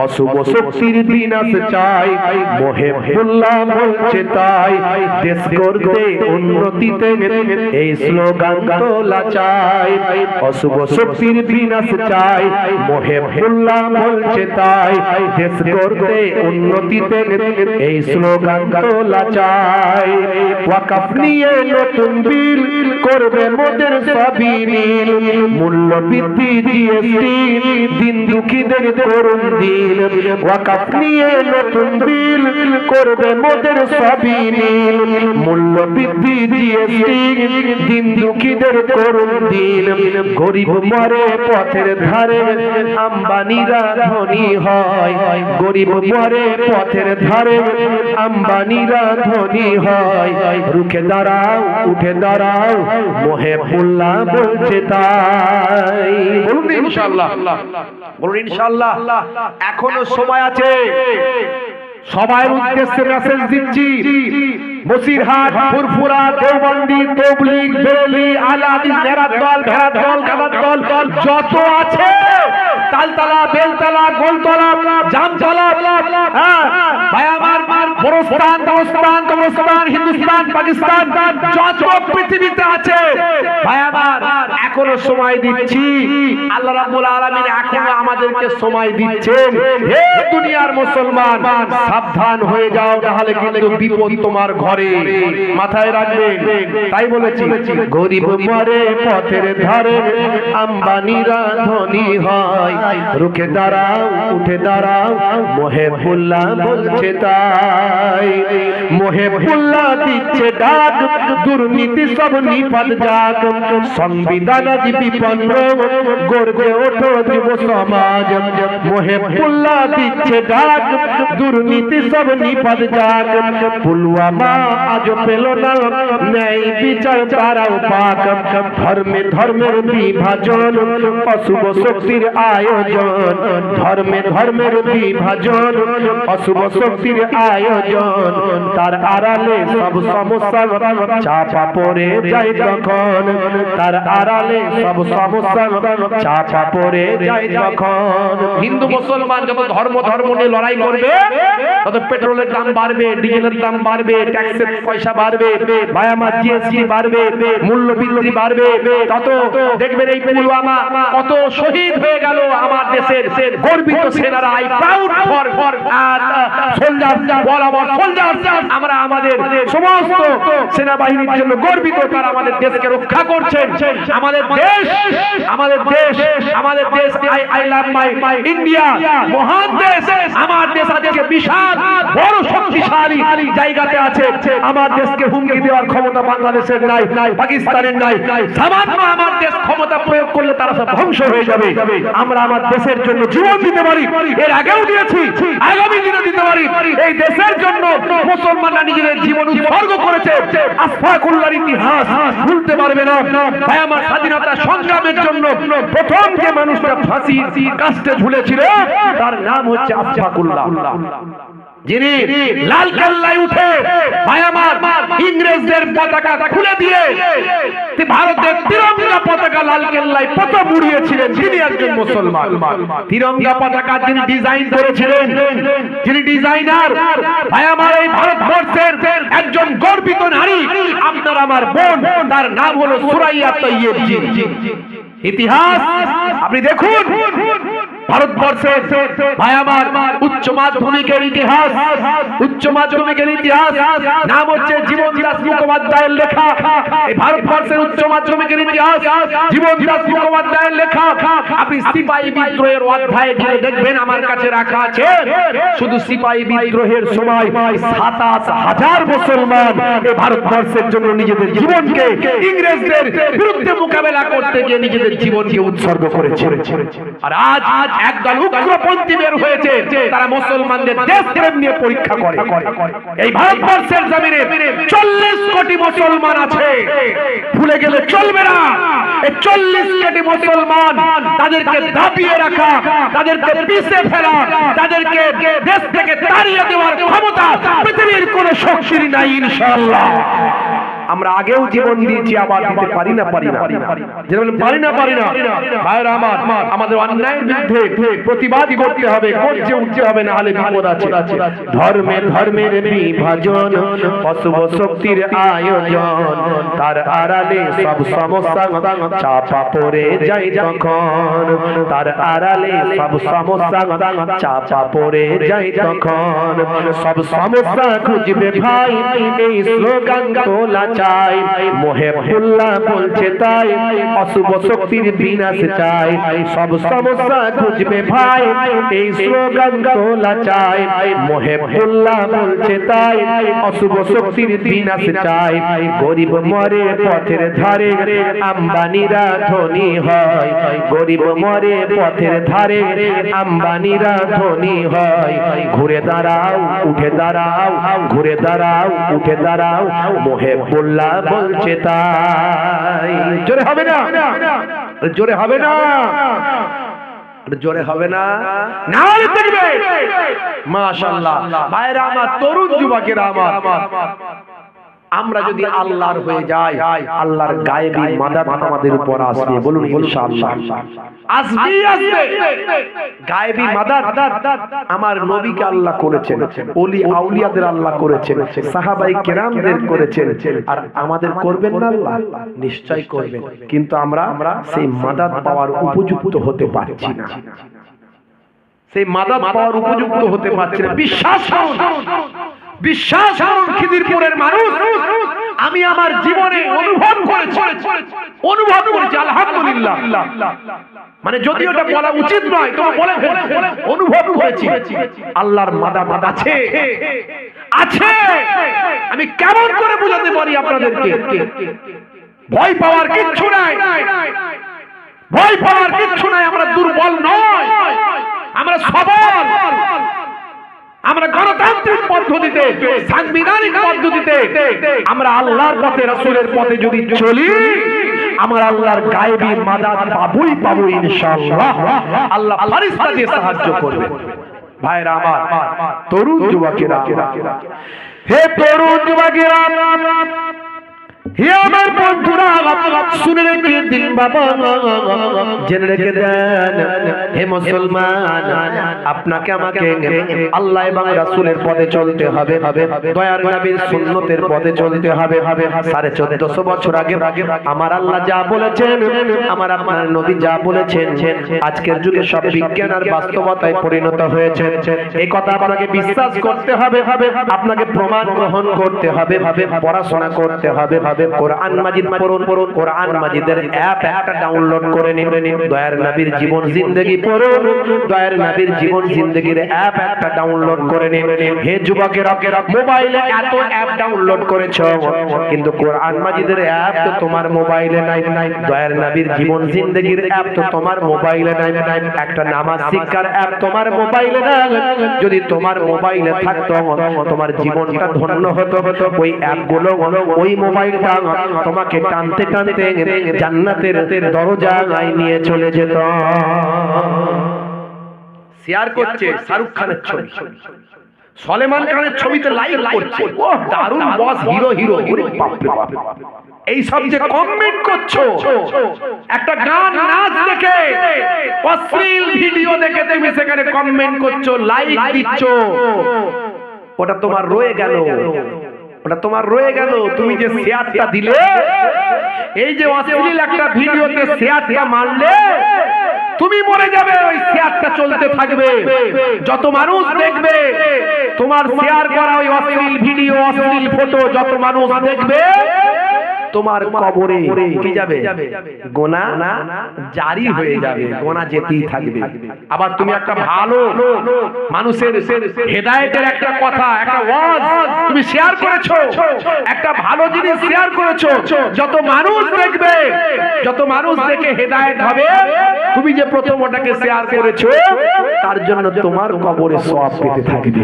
অশুভ শক্তির বিনাশ চাই, মহিবুল্লাহ বলছে তাই, দেশ করতে উন্নতিতে এই স্লোগান তোলা চাই। অশুভ শক্তির বিনাশ চাই, মহিবুল্লাহ বলছে তাই, দেশ করতে উন্নতিতে এই স্লোগান তোলা চাই। ওয়াকফ নিয়ে নতুন বিল করবে মোদের সবই নীল, মূল্য বৃদ্ধি জিএসটি দিন দুঃখীদের করুন দিল। ওয়াকফ নিয়ে নতুন বিল করবে মোদের সবই নীল, মূল্য বৃদ্ধি জিএসটি দিন দুঃখীদের করুন দিল। গরিব মরে পথের ধারে, আম্বানিরা ধনী হয়, গরিব মরে পথের ধারে, আম্বানিরা ধনী হয়। রুখে দাঁড়াও, উঠে দাঁড়াও, মহিবুল্লাহ বলছে তাই। বলুন ইনশাআল্লাহ, বলুন ইনশাআল্লাহ। এখনো সময় আছে। সবার উদ্দেশ্যে মেসেজ দিচ্ছি, বসিরহাট, ফুরফুরা, দেওবন্দি, তবলিগ, বেরেলি, আলা হাদিস, নেরাদ দল, ভেড়ার দল, গাদার দল যত আছে, তালতলা, বেলতলা, গোলতলা, জামতলা, ভাই আমার, বরস্তান, দমস্তান, কবরস্তান, হিন্দুস্তান, পাকিস্তান যত পৃথিবীতে আছে, ভাই আমার এখনো সময় দিচ্ছি। আল্লাহ রাব্বুল আলামিন এখনো আমাদেরকে সময় দিচ্ছেন। হে দুনিয়ার মুসলমান, সাবধান হয়ে যাও, তাহলে কিন্তু বিপদ তোমার ঘরে। মাথায় রাখবেন। তাই বলেছি, গরিব মরে পথের ধারে, আম্বানিরা ধনী হয়। রুখে দাঁড়াও, উঠে দাঁড়াও, মহিবুল্লাহ বলছে তাই। মহিবুল্লাহ দিচ্ছে ডাক, দুর্নীতি সব নিপাত যাক, সংবিধান আজ বিপন্ন, গর্বে ওঠো যুব সমাজ। মহিবুল্লাহ দিচ্ছে ডাক, দুর্নীতি সব নিপাত যাক, পুলওয়ামা আজ পেল না ন্যায় বিচার তারাও পাক। ধর্মে ধর্মের বিভাজন, অশুভ শক্তির আয়োজন, ধর্মে ধর্মের বিভাজন, অশুভ শক্তির আয়োজন, তার আড়ালে সব সমস্যা চাপা পড়ে যায় তখন, তার আড়ালে সব সমস্যা চাপা পড়ে যায় তখন। হিন্দু মুসলমান যত ধর্ম নিয়ে লড়াই করবে, তত পেট্রোলের দাম বাড়বে, ডিজেলের দাম বাড়বে, ট্যাক্সের পয়সা বাড়বে, ভাই আমার জিএসটি বাড়বে, মূল্য বৃদ্ধি বাড়বে, তত দেখবেন এই পুলওয়ামা কত শহীদ হয়ে গেল আমার দেশের গর্বিত সেনারা। আই প্রাউড ফর সোলজার, বরাবর সোলজার। আমরা আমাদের সমস্ত সেনাবাহিনীর জন্য গর্বিত, তারা আমাদের দেশকে রক্ষা করছেন। আমাদের দেশ, আমাদের দেশ, আমাদের দেশ, আই লাভ মাই ইন্ডিয়া, মহান দেশ। আমার দেশ আজকে বিশাল বড় শক্তিশালী জায়গাতে আছে। আমার দেশকে হুমকি দেওয়ার ক্ষমতা বাংলাদেশের নাই, পাকিস্তানের নাই। সামান্য আমার দেশ ক্ষমতা প্রয়োগ করলে তারা সব ধ্বংস হয়ে যাবে। আমরা আমার দেশের জন্য জীবন দিতে পারি, এর আগেও দিয়েছি, আগামী দিনে দিতে পারি। এই দেশের জন্য মুসলমানরা নিজেদের জীবন উৎসর্গ করেছে। আশফাকুল্লাহর ইতিহাস ভুলতে পারবে না। ভাই আমার, স্বাধীনতা সংগ্রামের জন্য প্রথম যে মানুষটা ফাঁসির কাস্টে ঝুলেছিল, তার নাম হচ্ছে আশফাকুল্লাহ, যিনি লাল কেল্লায় উঠে ভাই আমার ইংরেজদের পতাকা খুলে দিয়ে ভারতের তিরঙ্গা পতাকা লাল কেল্লায় প্রথম উড়িয়েছিলেন। তিনি একজন মুসলমান। তিরঙ্গা পতাকা যিনি ডিজাইন করেছিলেন, যিনি ডিজাইনার, ভাই আমার এই ভারতবর্ষের একজন গর্বিত নারী, আপনার আমার বোন, তার নাম হলো সুরাইয়া তৈয়ব জি। ইতিহাস আপনি দেখুন, ভারতবর্ষের ভাই আমার উচ্চ মাধ্যমিকের ইতিহাস, উচ্চ মাধ্যমিকের ইতিহাস নাম হচ্ছে জীবন দাস মুখোপাধ্যায়ের লেখা। এই ভারতবর্ষের উচ্চ মাধ্যমিকের ইতিহাস জীবন দাস মুখোপাধ্যায়ের লেখা। আপনি সিপাহী বিদ্রোহের অধ্যায়ে গিয়ে দেখবেন, আমার কাছে রাখা আছে। শুধু সিপাহী বিদ্রোহের সময় ২৭,০০০ মুসলমান এই ভারতবর্ষের জন্য নিজেদের জীবনকে ইংরেজদের বিরুদ্ধে মোকাবেলা করতে গিয়ে নিজেদের জীবনকে উৎসর্গ করেছে। আর আজ একদল উগ্রপন্থী বের হয়েছে, তারা মুসলমানদের দেশ প্রেম নিয়ে পরীক্ষা করে। এই ভারতবর্ষের জমিনে ৪০ কোটি মুসলমান আছে, ভুলে গেলে চলবে না। এই ৪০ কোটি মুসলমান, তাদেরকে দাবিয়ে রাখা, তাদেরকে পিছে ফেলা, তাদেরকে দেশ থেকে তাড়িয়ে দেওয়ার ক্ষমতা পৃথিবীর কোন শক্তির নাই ইনশাআল্লাহ। আমরা আগেও জীবন দিয়েছি, আবার দিতে পারি না যেমন পারি না ভাইরা আমার, আমাদের অন্যায়ের বিরুদ্ধে প্রতিবাদ করতে হবে, করতে উঠতে হবে, না হলে বিপদ আছে। ধর্মের বিভাজন, অশুভ শক্তির আয়োজন, তার আড়ালে সব সমস্যা চাপা পড়ে যায় তখন, তার আড়ালে সব সমস্যা চাপা পড়ে যায় তখন। সব সমস্যা খুঁজবে ভাই, এই স্লোগান তোলা চাই, মোহেবুল্লাহ বলছে তাই, অশুভ শক্তির বিনাশ চাই। সব সমস্যা খুঁজবে ভাই, এই স্লোগান তোলা চাই, মোহেবুল্লাহ বলছে তাই, অশুভ শক্তির বিনাশ চাই। গরিব মরে পথের ধারে, আম্বানিরা ধনী হয়, গরিব মরে পথের ধারে, আম্বানিরা ধনী হয়। ঘুরে দাঁড়াও, উঠে দাঁড়াও, ঘুরে দাঁড়াও, উঠে দাঁড়াও, মোহেবুল্লাহ বলছে তাই। জোরে হবে না, জোরে হবে না, জোরে হবে না, নারে তাকবীর, মাশাআল্লাহ। ভাইরা আমার, তরুণ যুবকেরা আমার, আমরা যদি আল্লাহর হয়ে যাই, আল্লাহর গায়েবী মাদাত আমাদের উপর আসবে। বলুন ইনশাআল্লাহ আসবে, আসবে। গায়েবী মাদাত আমার নবীকে আল্লাহ করেছেন, ওলি আউলিয়াদের আল্লাহ করেছেন, সাহাবায়ে কেরামদের করেছেন, আর আমাদের করবেন না আল্লাহ? নিশ্চয় করবেন, কিন্তু আমরা সেই মাদাত পাওয়ার উপযুক্ত হতে পারছি না, সেই মাদাত পাওয়ার উপযুক্ত হতে পারছি না। বিশ্বাস করুন, বিশ্বাস করুন, খিদিরপুরের মানুষ আমি আমার জীবনে অনুভব করেছি, আলহামদুলিল্লাহ। মানে যদি ওটা বলা উচিত নয়, তো বলে অনুভব করেছি আল্লাহর মাদাত আছে, আছে। আমি কেমন করে বোঝাতে পারি আপনাদেরকে? ভয় পাওয়ার কিচ্ছু নাই, ভয় পাওয়ার কিচ্ছু নাই। আমরা দুর্বল নয়, আমরা সবল। আমরা গণতান্ত্রিক পদ্ধতিতে, সাংবিধানিক পদ্ধতিতে আমরা আল্লাহর পথে, রাসূলের পথে যদি চলি, আমরা আল্লাহর গায়েবী মাদাত পাবো ইনশাআল্লাহ। আল্লাহ ফেরেশতা দিয়ে সাহায্য করবে। ভাইরা আমার, তরুণ যুবকেরা, হে তরুণ যুবকেরা, হে আমার বন্ধুরা, শুনে রেখে দিন বাবা, জেনে রেখে দেন, হে মুসলমান, আপনাকে আমাকে আল্লাহ এবং রাসূলের পথে চলতে হবে, দয়ার নবীর সুন্নতের পথে চলতে হবে। 1450 বছর আগে আমার আল্লাহ যা বলেছেন, আমার আপনার নবী যা বলেছেন, আজকের যুগে সব বিজ্ঞান আর বাস্তবতায় পরিণত হয়েছে। এই কথা আপনাকে বিশ্বাস করতে হবে, আপনাকে প্রমাণ গ্রহণ করতে হবে, পড়াশোনা করতে হবে। কোরআন মাজিদ পড়ুন, কোরআন মাজিদের অ্যাপ একটা ডাউনলোড করে নিন, দয়ার নবীর জীবন জিন্দেগি পড়ুন, দয়ার নবীর জীবন জিন্দেগির অ্যাপ একটা ডাউনলোড করে নিন। হে যুবকেরা, মোবাইলে এত অ্যাপ ডাউনলোড করেছো, কিন্তু কোরআন মাজিদের অ্যাপ তো তোমার মোবাইলে নাই, দয়ার নবীর জীবন জিন্দেগির অ্যাপ তো তোমার মোবাইলে নাই, একটা নামাজ শিক্ষার অ্যাপ তোমার মোবাইলে নাই। যদি তোমার মোবাইলে থাকতো, তোমার জীবনটা ধন্য হতো। ওই অ্যাপগুলো, ওই মোবাইলটা তোমাকে টানতে টানতে জান্নাতের দরজায় নিয়ে চলে যেত। শেয়ার করছে শাহরুখ খানের ছবি, সলেমান খানের ছবিতে লাইক করছে, ও দারুণ বস, হিরো হিরো, ওরে বাপ রে বাপ। এই সব যে কমেন্ট করছো, একটা গান নাচ দেখে, অশ্লীল ভিডিও দেখে তুমি সেখানে কমেন্ট করছো, লাইক দিচ্ছ, ওটা তোমার রয়ে গেল, ওটা তোমার রয়ে গেল। তুমি যে শেয়ারটা দিলে, এই যে অশ্লীল একটা ভিডিওতে শেয়ারটা মারলে, তুমি মরে যাবে, ওই শেয়ারটা চলতে থাকবে। যত মানুষ দেখবে তোমার শেয়ার করা ওই অশ্লীল ভিডিও, অশ্লীল ফটো, যত মানুষ দেখবে, তোমার কবরে কি যাবে? গোনা জারি হয়ে যাবে, গোনা যেতেই থাকবে। আবার তুমি একটা ভালো মানুষের হেদায়েতের একটা কথা, একটা ওয়াজ তুমি শেয়ার করেছো, একটা ভালো জিনিস শেয়ার করেছো, যত মানুষ দেখবে, যত মানুষ দেখে হেদায়েত হবে, তুমি যে প্রথম ওটাকে শেয়ার করেছো, তার জন্য তোমার কবরে সওয়াব পেতে থাকবে।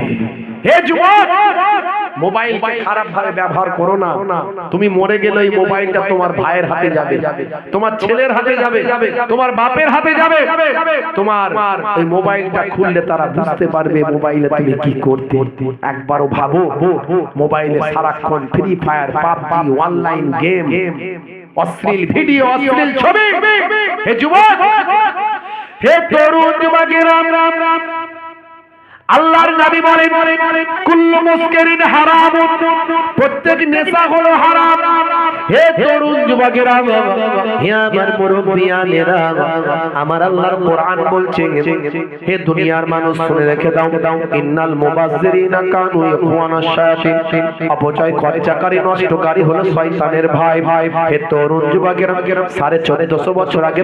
হে যুবক, মোবাইলকে খারাপ ভাবে ব্যবহার করো না। তুমি মরে গেলে এই মোবাইলটা তোমার ভাইয়ের হাতে যাবে, তোমার ছেলের হাতে যাবে, তোমার বাপের হাতে যাবে। তোমার এই মোবাইলটা খুললে তারা বুঝতে পারবে মোবাইলে তুমি কি করতে। একবারও ভাবো, মোবাইলে সারাক্ষণ free fire, PUBG, online game, অশ্লীল ভিডিও, অশ্লীল ছবি। হে যুবক, হে তরুণ যুবকেরা, আল্লাহর নবী বলেন কুল্লু মুসকিরিন হারাম, প্রত্যেক নেশা হলো হারাম। হে তরুণ যুবকেরা, হে আমার মুরব্বিয়ানেরা, আমার আল্লাহর কোরআন বলছে, হে দুনিয়ার মানুষ শুনে রেখে দাও, ইন্নাল মুবাজ্জিরিনা কানু ইখওয়ানাশ শায়াতিন, অপচয় খরচাকারী নষ্টকারী হলো শয়তানের ভাই। হে তরুণ যুবকেরা, 1450 বছর আগে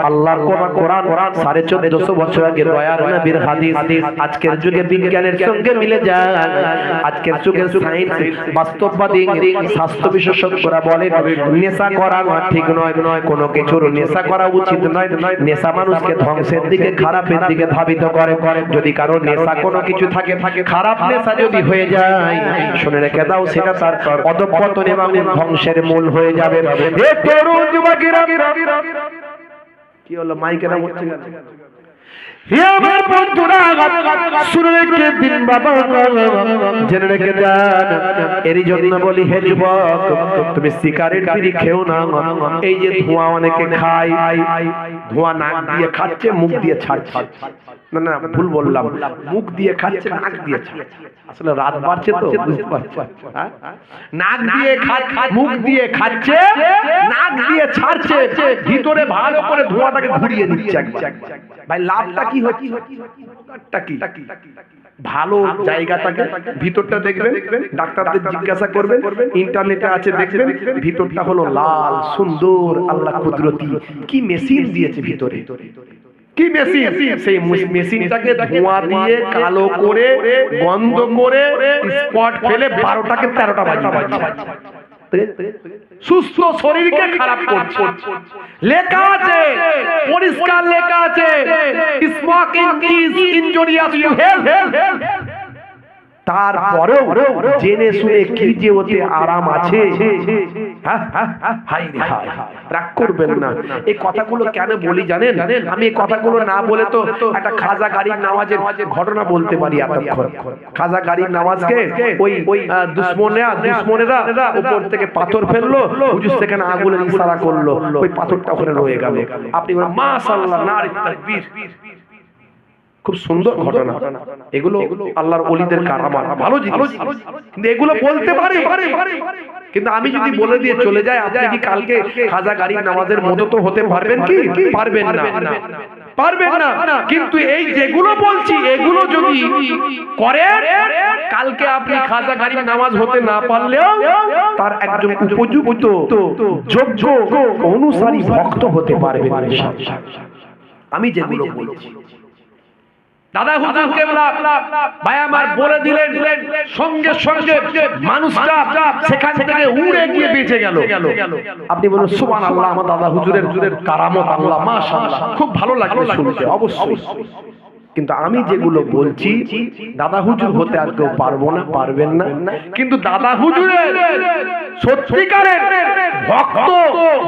আল্লাহর কোরআন, 1450 বছর আগে দয়ার নবীর হাদিস আজকের যুগে বিজ্ঞানের সঙ্গে মিলে যায়। আজকের যুগের সায়েন্স, বাস্তববাদী স্বাস্থ্য বিশেষজ্ঞরা বলেন নেশা করা ঠিক নয়, কোনো কিছুর নেশা করা উচিত নয়। নেশা মানুষকে ধ্বংসের দিকে, খারাপের দিকে ধাবিত করে। যদি কারো নেশা কোনো কিছু থাকে, খারাপ নেশা যদি হয়ে যায়, শুনে রেখে দাও, সেটা তার অধঃপতন এবং ধ্বংসের মূল হয়ে যাবে। হে তরুণ যুবকেরা, কি হলো মাইকেরা হচ্ছে না? হে আমার বন্ধুরা, শুনে রেখে দিন বাবা, জেনে রেখে যান। এরই জন্য বলি, হে যুবক, তুমি সিগারেট বিড়ি খেও না। এই যে ধোঁয়া অনেকে খায়, ধোঁয়া নাক দিয়ে খাচ্ছে, মুখ দিয়ে ছাড়ছে। না না, ভুল বললাম, মুখ দিয়ে খাচ্ছে, নাক দিয়ে ছাড়ছে। আসলে রাত বাড়ছে তো, বুঝতে পারছো? নাক দিয়ে খাচ্ছে, মুখ দিয়ে খাচ্ছে, নাক দিয়ে ছাড়ছে, ভিতরে ভালো করে ধোঁয়াটাকে ঘুরিয়ে দিচ্ছে একবার। ভাই লাভটা কি হচ্ছে? ভালো জায়গাটাকে, ভিতরটা দেখবেন, ডাক্তারদের জিজ্ঞাসা করবেন, ইন্টারনেটে আছে দেখবেন, ভিতরটা হলো লাল সুন্দর, আল্লাহ কুদরতি কি মেশিন দিয়েছে ভিতরে, কি মেশিন, সেই মেশিনটাকে ধোঁয়া দিয়ে কালো করে, গন্ধ করে, স্পট ফেলে 12টাকে 13টা বাজিয়ে সুস্থ শরীরকে খারাপ করছে। লেখা আছে, পরিষ্কার লেখা আছে, smoking is injurious to health. তারপরেও জেনে শুনে কি যে ওতে আরাম আছে। রাগ করবেন না। এই কথাগুলো কেন বলি জানেন? আমি এই কথাগুলো না বলে তো একটা খাজা গাড়ির নামাজের ঘটনা বলতে পারি এতক্ষণ। খাজা গাড়ির নামাজকে ওই দুশ্মনেরা উপর থেকে পাথর ফেললো, হুজুর সেখানে আগুনের ইশারা করলো, ওই পাথরটা ওখানে রয়ে গেল। আপনি বলেন মাশাআল্লাহ, নারী তাকবীর, খুব সুন্দর ঘটনা। এগুলো আল্লাহর ওলিদের কারামাত, ভালো জিনিস, কিন্তু এগুলো বলতে পারে। কিন্তু আমি যদি বলে দিয়ে চলে যাই, আপনি কি কালকে খাজা গাড়ির নামাজের মতো তো হতে পারবেন কি? পারবেন না, পারবেন না। কিন্তু এই যেগুলো বলছি, এগুলো যদি করে, কালকে আপনি খাজা গাড়ির নামাজ হতে না পারলেও তার একজন উপযুক্ত যোগ্য অনুসারী ভক্ত হতে পারবেন ইনশাআল্লাহ। আমি যেগুলো বলছি, দাদা হুজুর কেবলা ভাই আমার বলে দিলেন, সঙ্গে সঙ্গে মানুষটা সেখান থেকে উড়ে গিয়ে বেঁচে গেল। আপনি বলুন সুবহানাল্লাহ, আমার দাদা হুজুরের কারামত, আল্লাহ মাশাআল্লাহ, খুব ভালো লাগলো শুনতে, অবশ্যই। কিন্তু আমি যেগুলো বলছি, দাদা হুজুর হতে আর কেউ পারবো না, পারবেন না। কিন্তু দাদা হুজুরের সত্যিকারের ভক্ত,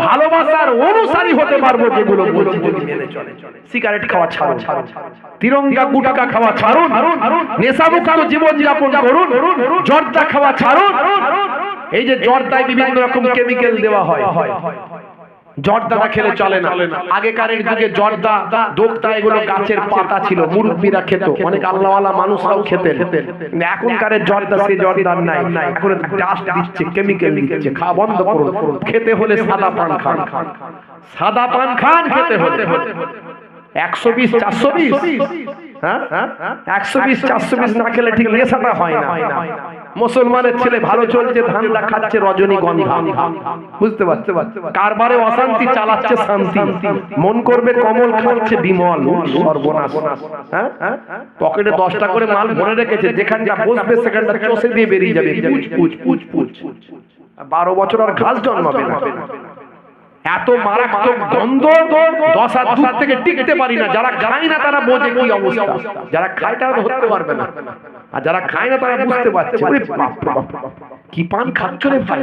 ভালোবাসার অনুসারী হতে পারবো যেগুলো বলছি যদি মেনে চলে। সিগারেট খাওয়া ছাড়ুন, তিরঙ্গা গুটকা খাওয়া ছাড়ুন, নেশামুক্ত জীবন যাপন করুন, জর্দা খাওয়া ছাড়ুন। এই যে জর্দায় বিভিন্ন রকম কেমিক্যাল দেওয়া হয়, জর্দাটা খেলে চলে না। আগেকারের যুগে জর্দা, দোক্তা, এগুলো গাছের পাতা ছিল, মুরব্বীরা খেত, অনেক আল্লাহওয়ালা মানুষরাও খেতেন। এখনকার জর্দা সেই জর্দার নাই, এখন ডাস্ট দিচ্ছে, কেমিক্যাল দিচ্ছে। খাওয়া বন্ধ করুন। খেতে হলে সাদা পান খান, সাদা পান খান খেতে হলে। 120 420, হ্যাঁ 120 420 না খেলে ঠিক নেশাটা হয় না। মুসলমানের ছেলে ভালো চলছে, ধান্দা খাচ্ছে রজনীগন্ধা, বুঝতে পারছে? কারবারে অশান্তি, চালাচ্ছে শান্তি, মন করবে কমল, খাচ্ছে বিমল, সর্বনাশ। হ্যাঁ, পকেটে 10টা করে মাল ভরে রেখেছে, যেখানটা বসবে সেখানটা চষে দিয়ে বেরিয়ে যাবে, পুচ পুচ পুচ পুচ। 12 বছর আর ঘাস জন্মাবে না। এত মারাত্মক গন্ধ 10 হাত দূর থেকে টিকতে পারি না। যারা খায় না তারা বোঝে কি অবস্থা, যারা খায় তারা ধরতে পারবে না, আর যারা খায় না তারা বুঝতে পারছে ওরে বাপ রে বাপ কি পান খাচ্ছ রে ভাই।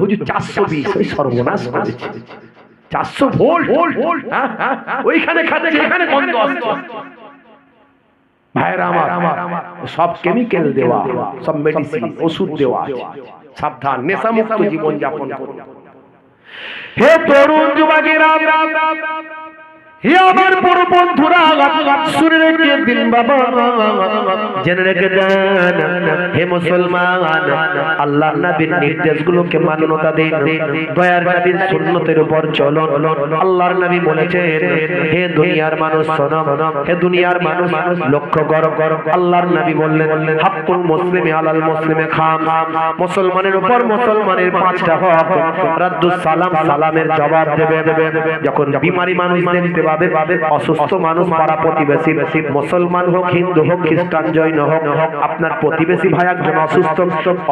হুজুর 420 ওই সর্বনাশ করেছে, 400 ভোল্ট ওইখানে খাচ্ছে এখানে গন্ধ আসছে। ভাইরা আমার সব কেমিক্যাল দেওয়া, সব মেডিসিন ওষুধ দেওয়া আছে। সাবধান, নেশামুক্ত জীবন যাপন করুন। হে তরুণ যুবকেরা, হে আমার বড় বন্ধুরা, শুনে রেখে দিন বাবা, জেনে রেখে দেন হে মুসলমান, আল্লাহর নবীর নির্দেশগুলোকে মান্যতা দিন, দয়ার নবীর সুন্নতের উপর চলো। আল্লাহর নবী বলেছেন হে দুনিয়ার মানুষ শোনো, হে দুনিয়ার মানুষ লক্ষ্য করো। আল্লাহর নবী বললেন হাক্কুল মুসলিমি আলাল মুসলিমি খাম, মুসলমানের উপর মুসলমানের 5টা হক। রাদ্দুস সালাম, সালামের জবাব দেবে। যখন বিমারি মানুষ দেখতে পাবে, অসুস্থ মানুষ, পাড়া প্রতিবেশী, মুসলমান হোক, হিন্দু হোক, খ্রিস্টান, জৈন হোক, আপনার প্রতিবেশী ভাই একজন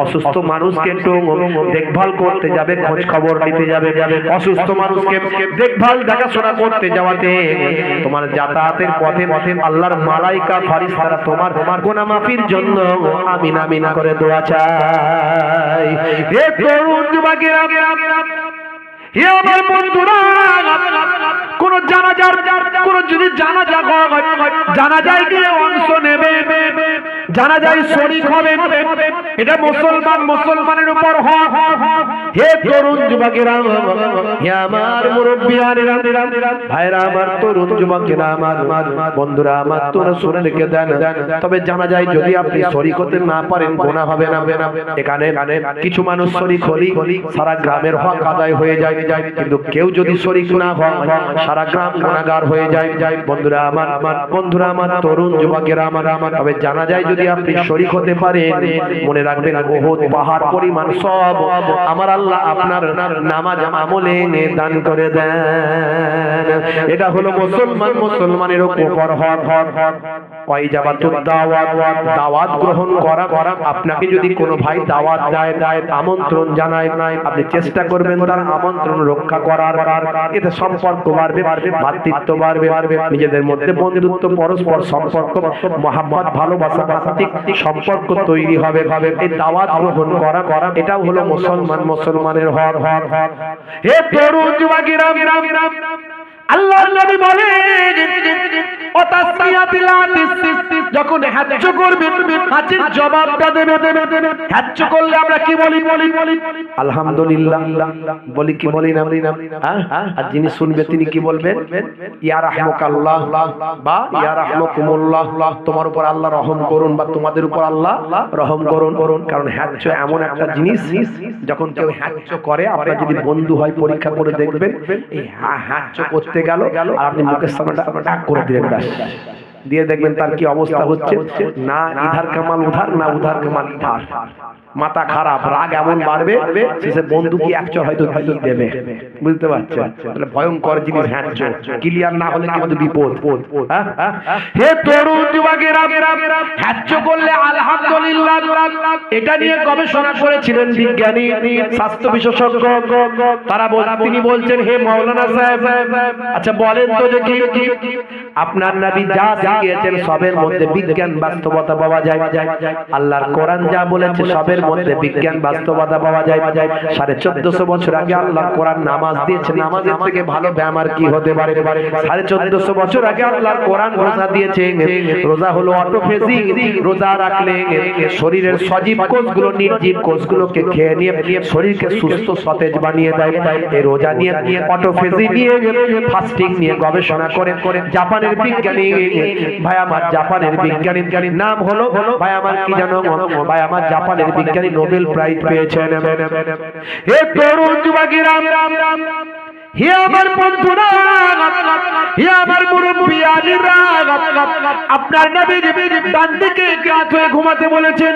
অসুস্থ মানুষকে একটু দেখভাল করতে যাবে, খোঁজ খবর নিতে যাবে। অসুস্থ মানুষকে দেখভাল দেখাশোনা করতে যাওয়াতে তোমার যাতায়াতের পথে আল্লাহর মালাইকা ফেরেশতারা তোমার গুনাহ মাফির জন্য আমিন আমিন করে দোয়া চায়। হে তরুণ যুবকেরা, হে আমার বন্ধুরা, কোন যদি জানাজায় গিয়ে অংশ নেবে, জানাজায় শরীক হবে, এটা মুসলমানের উপর হক। হে তরুণ যুবকেরা, হে আমার মুরব্বিয়ানেরা, ভাইরা আমার, তরুণ যুবকেরা আমার, বন্ধুরা আমার, তোমরা শুনে রেখে দেন। তবে জানাজায় যদি আপনি শরীক হতে না পারেন গুনাহ হবে না। এখানে কিছু মানুষ শরীক হলি সারা গ্রামের হক আদায় হয়ে যায়, কিন্তু কেউ যদি শরীক না হয় সারা গ্রাম গুনাহগার হয়ে যায়। বন্ধুরা আমার, তরুণ যুবকেরা আমার, তবে জানা যায় যদি আপনি শরীক হতে পারেন, মনে রাখবেন বহুত পাহাড় পরিমাণ সব আমার আল্লাহ আপনার নামাজ আমলে দান করে দেন। এটা হলো মুসলমানের উপর হক। ওয়াইজাবাতুদ দাওয়াত গ্রহণ করা। আপনাকে যদি কোনো ভাই দাওয়াত দেয়, আমন্ত্রণ জানায়, আপনি চেষ্টা করবেন তার আমন্ত্রণ রক্ষা করার। এতে সম্পর্ক বাড়বে, ভাতৃত্ব বাড়বে, নিজেদের মধ্যে বন্ধুত্ব, পরস্পর সম্পর্ক, মহাব্বত, ভালোবাসা, আত্মিক সম্পর্ক তৈরি হবে। এই দাওয়াত গ্রহণ করা, এটাও হলো মুসলমানের হক। হে তরুণ যুবকেরা, আল্লাহর নবী বলেন যখন হজ্জ করবে হাজির জবাবটা দেবে। হজ্জ করলে আমরা কি বলি? আলহামদুলিল্লাহ বলি কি বলি না? আর যিনি শুনবে তিনি কি বলবেন? ইয়া রাহমাকাল্লাহ বা ইয়া রাহমাকুমুল্লাহ, তোমার উপর আল্লাহ রহম করুন বা তোমাদের উপর আল্লাহ রহম করুন। কারণ হজ্জ এমন একটা জিনিস, যখন কেউ হজ্জ করে, আপনার যদি বন্ধু হয় পরীক্ষা করে দেখবেন, এই হজ্জ করতে গেল আর আপনি মুখের সামনে ডাক করে দিলেন, দিয়ে দেখবেন তার কি অবস্থা হচ্ছে। না ইধার কামাল উধার, না উধার কামাল ইধার, মাথা খারাপ, রাগ এমন বাড়বে সে বন্ধু কি একচর হয়তো দেবে। বুঝতে পারছেন? তাহলে ভয়ঙ্কর জিনিস হ্যাঁচ, ক্লিয়ার না হলে কিন্তু বিপদ। হে তরুণ যুবকেরা, হ্যাঁচ করলে আলহামদুলিল্লাহ, এটা নিয়ে গবেষণা করেছিলেন বিজ্ঞানী, স্বাস্থ্য বিশেষজ্ঞ। তিনি বলছেন হে মাওলানা সাহেব, আচ্ছা বলেন তো দেখি, আপনার নবী যা শিখিয়েছেন সবের মধ্যে বিজ্ঞান বাস্তবতা পাওয়া যায়। আল্লাহর কোরআন যা বলেছে সবের মধ্যে বিজ্ঞান বাস্তবতা পাওয়া যায়। 1450 বছর আগে আল্লাহ কোরআন নামাজ দিয়েছে, নামাজের থেকে ভালো ব্যায়াম আর কি হতে পারে? 1450 বছর আগে আল্লাহর কোরআন রোজা দিয়েছে, রোজা হলো অটোফেজি, রোজা রাখলে শরীরের সজীব কোষগুলো নির্জীব কোষগুলোকে খেয়ে নিয়ে শরীরকে সুস্থ সতেজ বানিয়ে দেয়। এই রোজা নিয়ে, অটোফেজি নিয়ে, ফাস্টিং নিয়ে গবেষণা করে জাপানের বিজ্ঞানী, ভাই আমার জাপানের বিজ্ঞানীর নাম হলো ভাই আমার কি জানো? ভাই আমার জাপানের বিজ্ঞানী নোবেল প্রাইজ পেয়েছেন। হে তরুণ যুবকেরা, হে আমার বন্ধুরা, হে আমার মুরব্বিয়ানেরা, আপনার নবী ডান দিকে কাত হয়ে ঘুমাতে বলেছেন,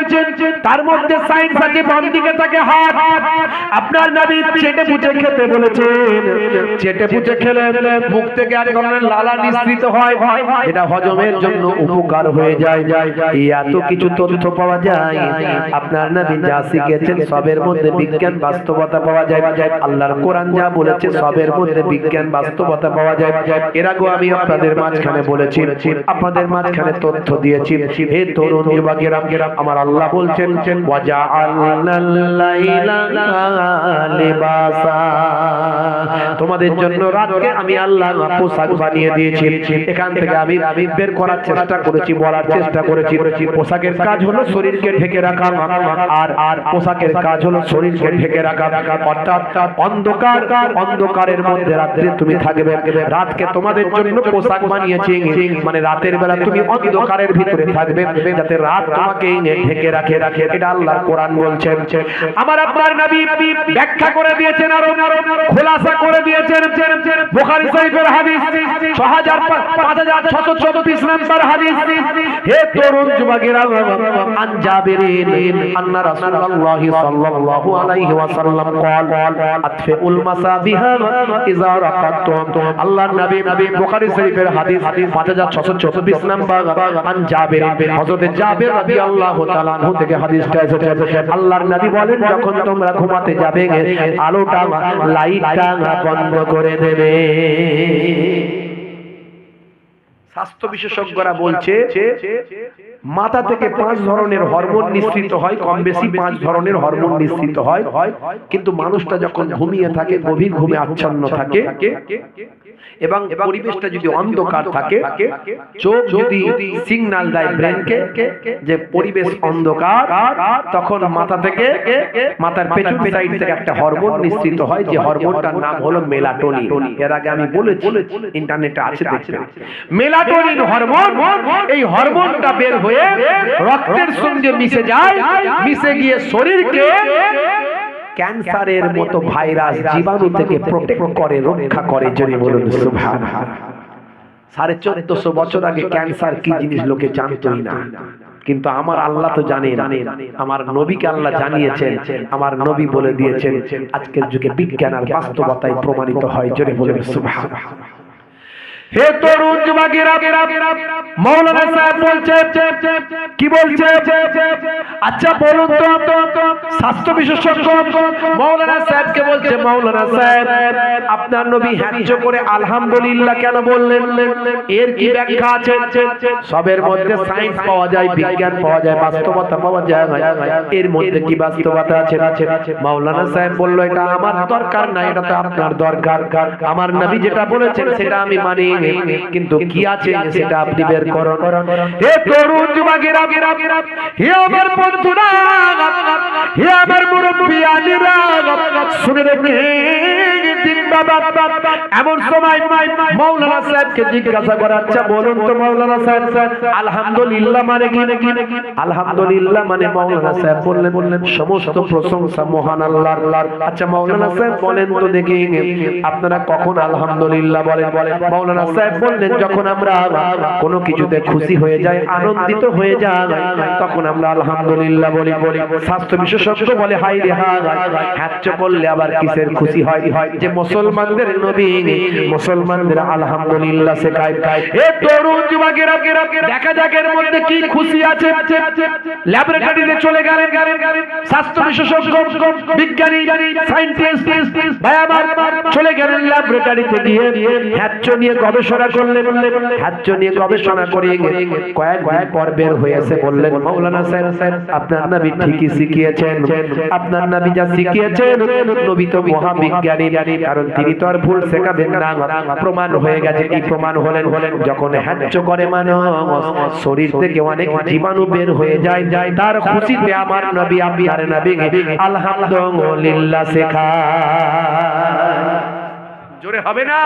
তার মধ্যে সাইন্স আছে, বাম দিকে থাকে হাত। আপনার নবী চেটে পুচে খেতে বলেছেন, চেটে পুচে খেলে মুখ থেকে এক ধরনের লালা নিঃসৃত হয়, এটা হজমের জন্য উপকার হয়ে যায়। এই এত কিছু তথ্য পাওয়া যায়। আপনার নবী যা শিখিয়েছেন সবের মধ্যে বিজ্ঞান বাস্তবতা পাওয়া যায়। আল্লাহর কোরআন যা বলেছে সবের সবের মধ্যে বিজ্ঞান বাস্তবতা পাওয়া যায়। এর আগে আমি আপনাদের মাঝখানে বলেছি, আপনাদের মাঝখানে তথ্য দিয়েছি, হে তরুণ যুবকেরা, আমার আল্লাহ বলছেন ওয়াজআলনাল লাইলা লিবাসা, তোমাদের জন্য রাতকে আমি আল্লাহ পোশাক বানিয়ে দিয়েছি। এখান থেকে আমি বের করার চেষ্টা করেছি, বলার চেষ্টা করেছি, পোশাকের কাজ হলো শরীরকে ঢেকে রাখা, আর পোশাকের কাজ হলো শরীরকে ঢেকে রাখা। অর্থাৎ অন্ধকারের মধ্যে রাত্রে তুমি থাকবে, রাতকে তোমাদের জন্য পোশাক বানিয়েছি, মানে রাতের বেলা তুমি অন্ধকারের ভিতরে থাকবে যাতে রাত তোমাকে ঢেকে রাখে। এটা আল্লাহর কোরআন বলছে। আমার আপনার নবী ব্যাখ্যা করে দিয়েছেন, আরো খোলাসা করে দিয়েছেন। বুখারী শরীফের হাদিস 5634 নম্বর হাদিস। হে তরুণ যুবকেরা, আন জাবিরিন আন্না রাসূলুল্লাহ সাল্লাল্লাহু আলাইহি ওয়াসাল্লাম قال আতফিউল মাসাবিহা ইযা রাকাতুম। আল্লাহর নবী বুখারী শরীফের হাদিস 5634 নম্বর। আন জাবির, হযরত জাবির রাদিয়াল্লাহু তাআলা আনহু থেকে হাদিসটা এসেছে। আল্লাহর নবী বলেন, যখন তোমরা ঘুমাতে যাবে আলোটা লাইটটা বন্ধ করে দেবে। স্বাস্থ্য বিশেষজ্ঞরা বলছে মাথা থেকে 5 ধরনের হরমোন নিঃসৃত হয়, কম বেশি 5 ধরনের হরমোন নিঃসৃত হয়। কিন্তু মানুষটা যখন ঘুমিয়ে থাকে, গভীর ঘুমে আচ্ছন্ন থাকে এবং পরিবেশটা যদি অন্ধকার থাকে, চোখ যদি সিগন্যাল দেয় ব্রেনকে যে পরিবেশ অন্ধকার, তখন মাথা থেকে, মাথার পেছন সাইড থেকে একটা হরমোন নিঃসৃত হয়, যে হরমোনটার নাম হলো মেলাটোনিন। এর আগে আমি বলেছি, ইন্টারনেটে আছে, দেখবেন। মেলাটোনিন হরমোন, এই হরমোনটা বের হয়ে রক্তের সঙ্গে মিশে যায়, মিশে গিয়ে শরীরকে ক্যান্সারের মতো ভাইরাস জীবাণু থেকে প্রোটেক্ট করে, রক্ষা করে। যদি বলুন সুবহানাল্লাহ। 1450 বছর আগে ক্যান্সার কি জিনিস লোকে জানতই না, কিন্তু আমার আল্লাহ তো জানেন, আমার নবীকে আল্লাহ জানিয়েছেন, আমার নবী বলে দিয়েছেন। আজকের যুগে বিজ্ঞান আর বাস্তবতায় প্রমাণিত হয়। যদি বলুন সুবহানাল্লাহ। হে তরুণ যুবকেরা, মাওলানা সাহেব বলছে, কি বলছে? আচ্ছা বলুন তো, স্বাস্থ্য বিশেষজ্ঞ মাওলানা সাহেবকে বলছে, মাওলানা সাহেব আপনার নবী হ্যাঁচ করে আলহামদুলিল্লাহ কেন বললেন? এর কি ব্যাখ্যা আছে? সবের মধ্যে সায়েন্স পাওয়া যায়, বিজ্ঞান পাওয়া যায়, বাস্তবতা পাওয়া যায়, এর মধ্যে কি বাস্তবতা আছে? মাওলানা সাহেব বলল, এটা আমার দরকার না, এটা তো আপনার দরকার। আমার নবী যেটা বলেছেন সেটা আমি মানি, কিন্তু কি আছে সেটা আপনি বের করুন। হে তরুণ যুবকেরা, হে আমার বন্ধুরা, হে আমার মুরব্বিয়ানেরা, শুনে রেখেন বাবা। এমন সময় মাওলানা সাহেবকে জিজ্ঞাসা করা, আচ্ছা বলুন তো মাওলানা সাহেব, আলহামদুলিল্লাহ মানে কি? আলহামদুলিল্লাহ মানে মাওলানা সাহেব বললেন সমস্ত প্রশংসা মহান আল্লাহর। আচ্ছা মাওলানা সাহেব বলেন তো দেখি, আপনারা কখন আলহামদুলিল্লাহ বলেন? মাওলানা সাহেব বললেন, যখন আমরা কোনো কিছুতে খুশি হয়ে যাই, আনন্দিত হয়ে যাই, তখন আমরা আলহামদুলিল্লাহ বলি। স্বাস্থ্য বিশেষজ্ঞ বলে, হাই রে হাই, হ্যাচ্চ করলে আবার কিসের খুশি হয়? যে মুসলমানদের নবী মুসলমানদের আলহামদুলিল্লাহ শেখায়। এ তরুণ যুবকেরা, দেখা যাক এর মধ্যে কি খুশি আছে। ল্যাবরেটরিতে চলে গেলেন স্বাস্থ্য বিশেষজ্ঞ, বিজ্ঞানী, সায়েন্টিস্ট ভাই আমার, চলে গেলেন ল্যাবরেটরিতে গিয়ে হ্যাচ্চ নিয়ে গবেষণা করলেন। হ্যাচ্চ নিয়ে গবেষণা করে কয়েকদিন পর বের হয়েছে, বললেন, মাওলানা সাহেব আপনার নবী ঠিকই শিখিয়েছেন, আপনার নবী যা শিখিয়েছেন, নবী তো মহাবিজ্ঞানী, কারণ তিনি তো আর ভুল শেখাবেন না। প্রমাণ হয়ে গেছে। কি প্রমাণ হলেন? যখন হ্যাচ্চ করে মানুষ, শরীর থেকে অনেক জীবাণু বের হয়ে যায়, তার খুশিতে আমার নবী, আপনার নবী আলহামদুলিল্লাহ শেখায়। জোরে হবে না?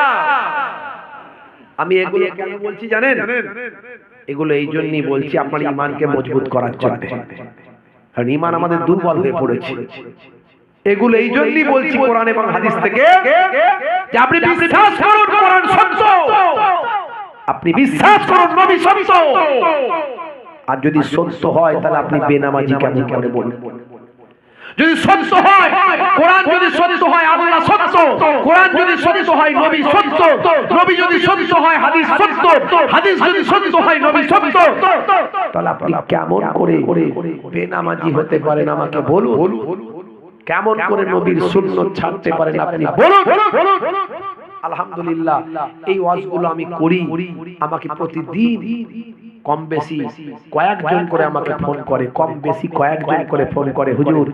আমি এগুলো কেন বলছি জানেন? এগুলো এই জন্যই বলছি, আপনার ঈমানকে মজবুত করার জন্য, কারণ ঈমান আমাদের দুর্বল হয়ে পড়েছে। এগুলো এই জন্যই বলছি কোরআন এবং হাদিস থেকে, যে আপনি বিশ্বাস করুন কোরআন সত্য, আপনি বিশ্বাস করুন নবী সত্য। আর যদি সত্য হয় তাহলে আপনি বেনামাজি কেমন করে বলবেন? যদি সত্য হয় কোরআন, যদি সত্য হয় আল্লাহ সত্য, কোরআন যদি সত্য হয় নবী সত্য, নবী যদি সত্য হয় হাদিস সত্য, হাদিস যদি সত্য হয় নবী সত্য, তাহলে আপনি কেমন করে বেনামাজি হতে পারেন আমাকে বলুন? কেমন করে নবীর সুন্নাত ছাড়তে পারেন আপনি বলুন। আলহামদুলিল্লাহ এই ওয়াজগুলো আমি করি, আমাকে প্রতিদিন কম বেশি কয়েকজন করে আমাকে ফোন করে, কম বেশি কয়েকজন করে ফোন করে, হুজুর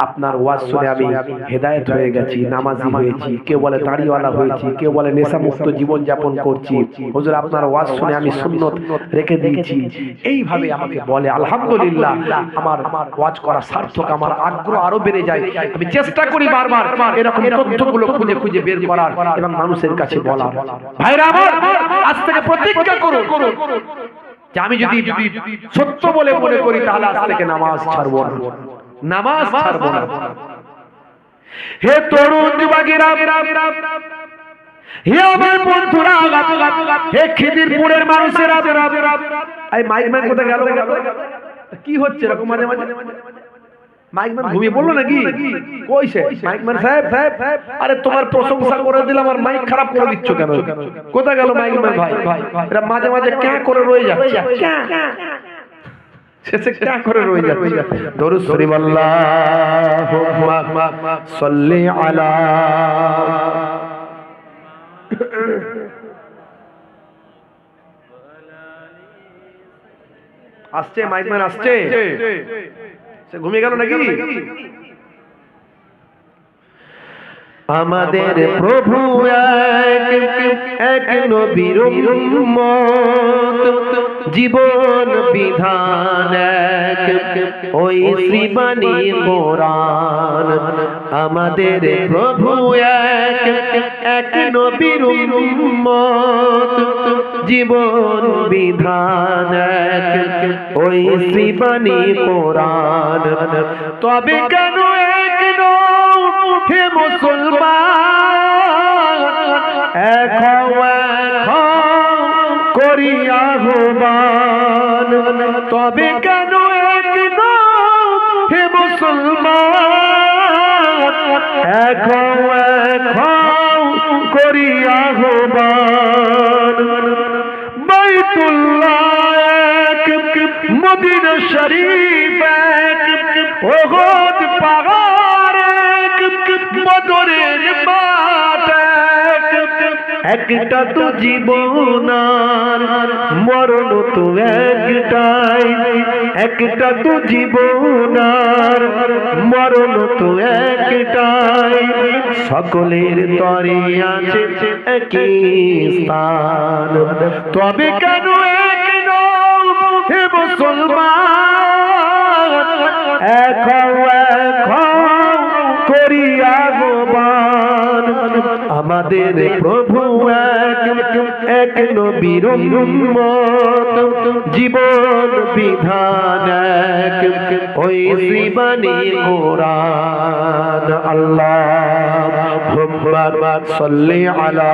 আপনার ওয়াজ শুনে আমি হেদায়েত হয়ে গেছি, নামাজি হয়েছি, কেউ বলে দাড়িওয়ালা হয়েছি, কেউ বলে নেশামুক্ত জীবন যাপন করছি, হুজুর আপনার ওয়াজ শুনে আমি সুন্নাত রেখে দিয়েছি, এইভাবে আমাকে বলে। আলহামদুলিল্লাহ আমার ওয়াজ করা সার্থক, আমার আগ্রহ আরো বেড়ে যায়। আমি চেষ্টা করি বারবার এরকম তথ্যগুলো খুঁজে খুঁজে বের করার এবং মানুষের কাছে বলার। ভাইরা আমার, আজ থেকে প্রতিজ্ঞা করুন যে আমি যদি সত্য বলে মনে করি তাহলে আজ থেকে নামাজ ছাড়বো না, নামাজ ছাড়বো না। হে তরুণ যুবকেরা, হে আমার বন্ধুরা, হে খিদিরপুরের মানুষেরা, এই মাইকম্যান কোথায় গেল? কি হচ্ছে এরকম মাঝে মাঝে? মাইকম্যান ঘুমিয়ে পড়লো নাকি? কইছে মাইকম্যান সাহেব? আরে তোমার প্রশংসা করে দিলাম আর মাইক খারাপ করে দিচ্ছ কেন? কোথায় গেল মাইকম্যান ভাই? এটা মাঝে মাঝে ক্যাঁ করে রয়ে যাচ্ছে, শেষে ক্যাঁ করে রয়ে যাচ্ছে। দরুদ শরীফ আল্লাহুম্মা সাল্লি আলা। আসছে মাইকম্যান, আসছে। সে ঘুমিয়ে গেল নাকি? আমাদের প্রভু এক নবীর উম্মত, জীবন বিধান এক ওই শ্রীবাণী কোরআন। আমাদের প্রভু এক নবীর উম্মত, জীবন বিধান এক ওই শ্রীবাণী কোরআন। তবে কেন এক হে মুসলমান, এখন করিয়া আহ্বান। তবে কেন এক হে মুসলমান, এখন করিয়া আহ্বান। বাইতুল্লাহ এক, মদিনা শরীফ এক, ওহদ পাহাড় এক, বদরের মাঠ এক। একটা তো জীবন আর মরণ তো একটাই, একটা তো জীবন আর মরণ তো একটাই। সকলের তরে আছে একই স্থান। তবে কেন এক হে মুসলমান, এখন করিয়া আহ্বান। আমাদের প্রভু এক নবীর উম্মত, জীবন বিধান এক ওই শ্রীবাণী কোরআন। আল্লাহুম্মা সাল্লি আলা।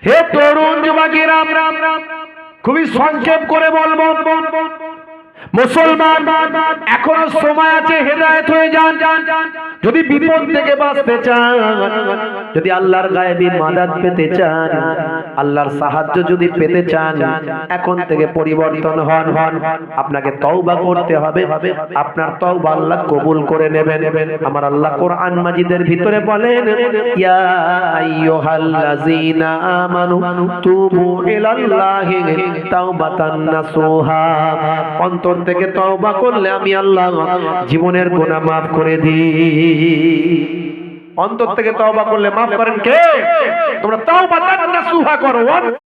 হে তরুণ যুবকেরা, খুবই সংক্ষেপ করে বলবো, মুসলমান এখনো সময় আছে, হেদায়েত হয়ে যান। যদি বিপদ থেকে বাঁচতে চান, যদি আল্লাহর গায়েবী মাদাদ পেতে চান, আল্লাহর সাহায্য যদি পেতে চান, এখন থেকে পরিবর্তন হন। আপনাকে তওবা করতে হবে, আপনার তওবা আল্লাহ কবুল করে নেবেন। আমার আল্লাহ কোরআন মাজিদের ভিতরে বলেন, ইয়া আইয়ুহাল্লাযীনা আমানু তুবু ইলাল্লাহি তাওবাতান নাসুহা। অন্তর থেকে তওবা করলে আমি আল্লাহ জীবনের গুনাহ মাফ করে দিই। অন্তর থেকে তওবা করলে মাফ করেন কে? তোমরা তাওবাতান নাসুহা করো।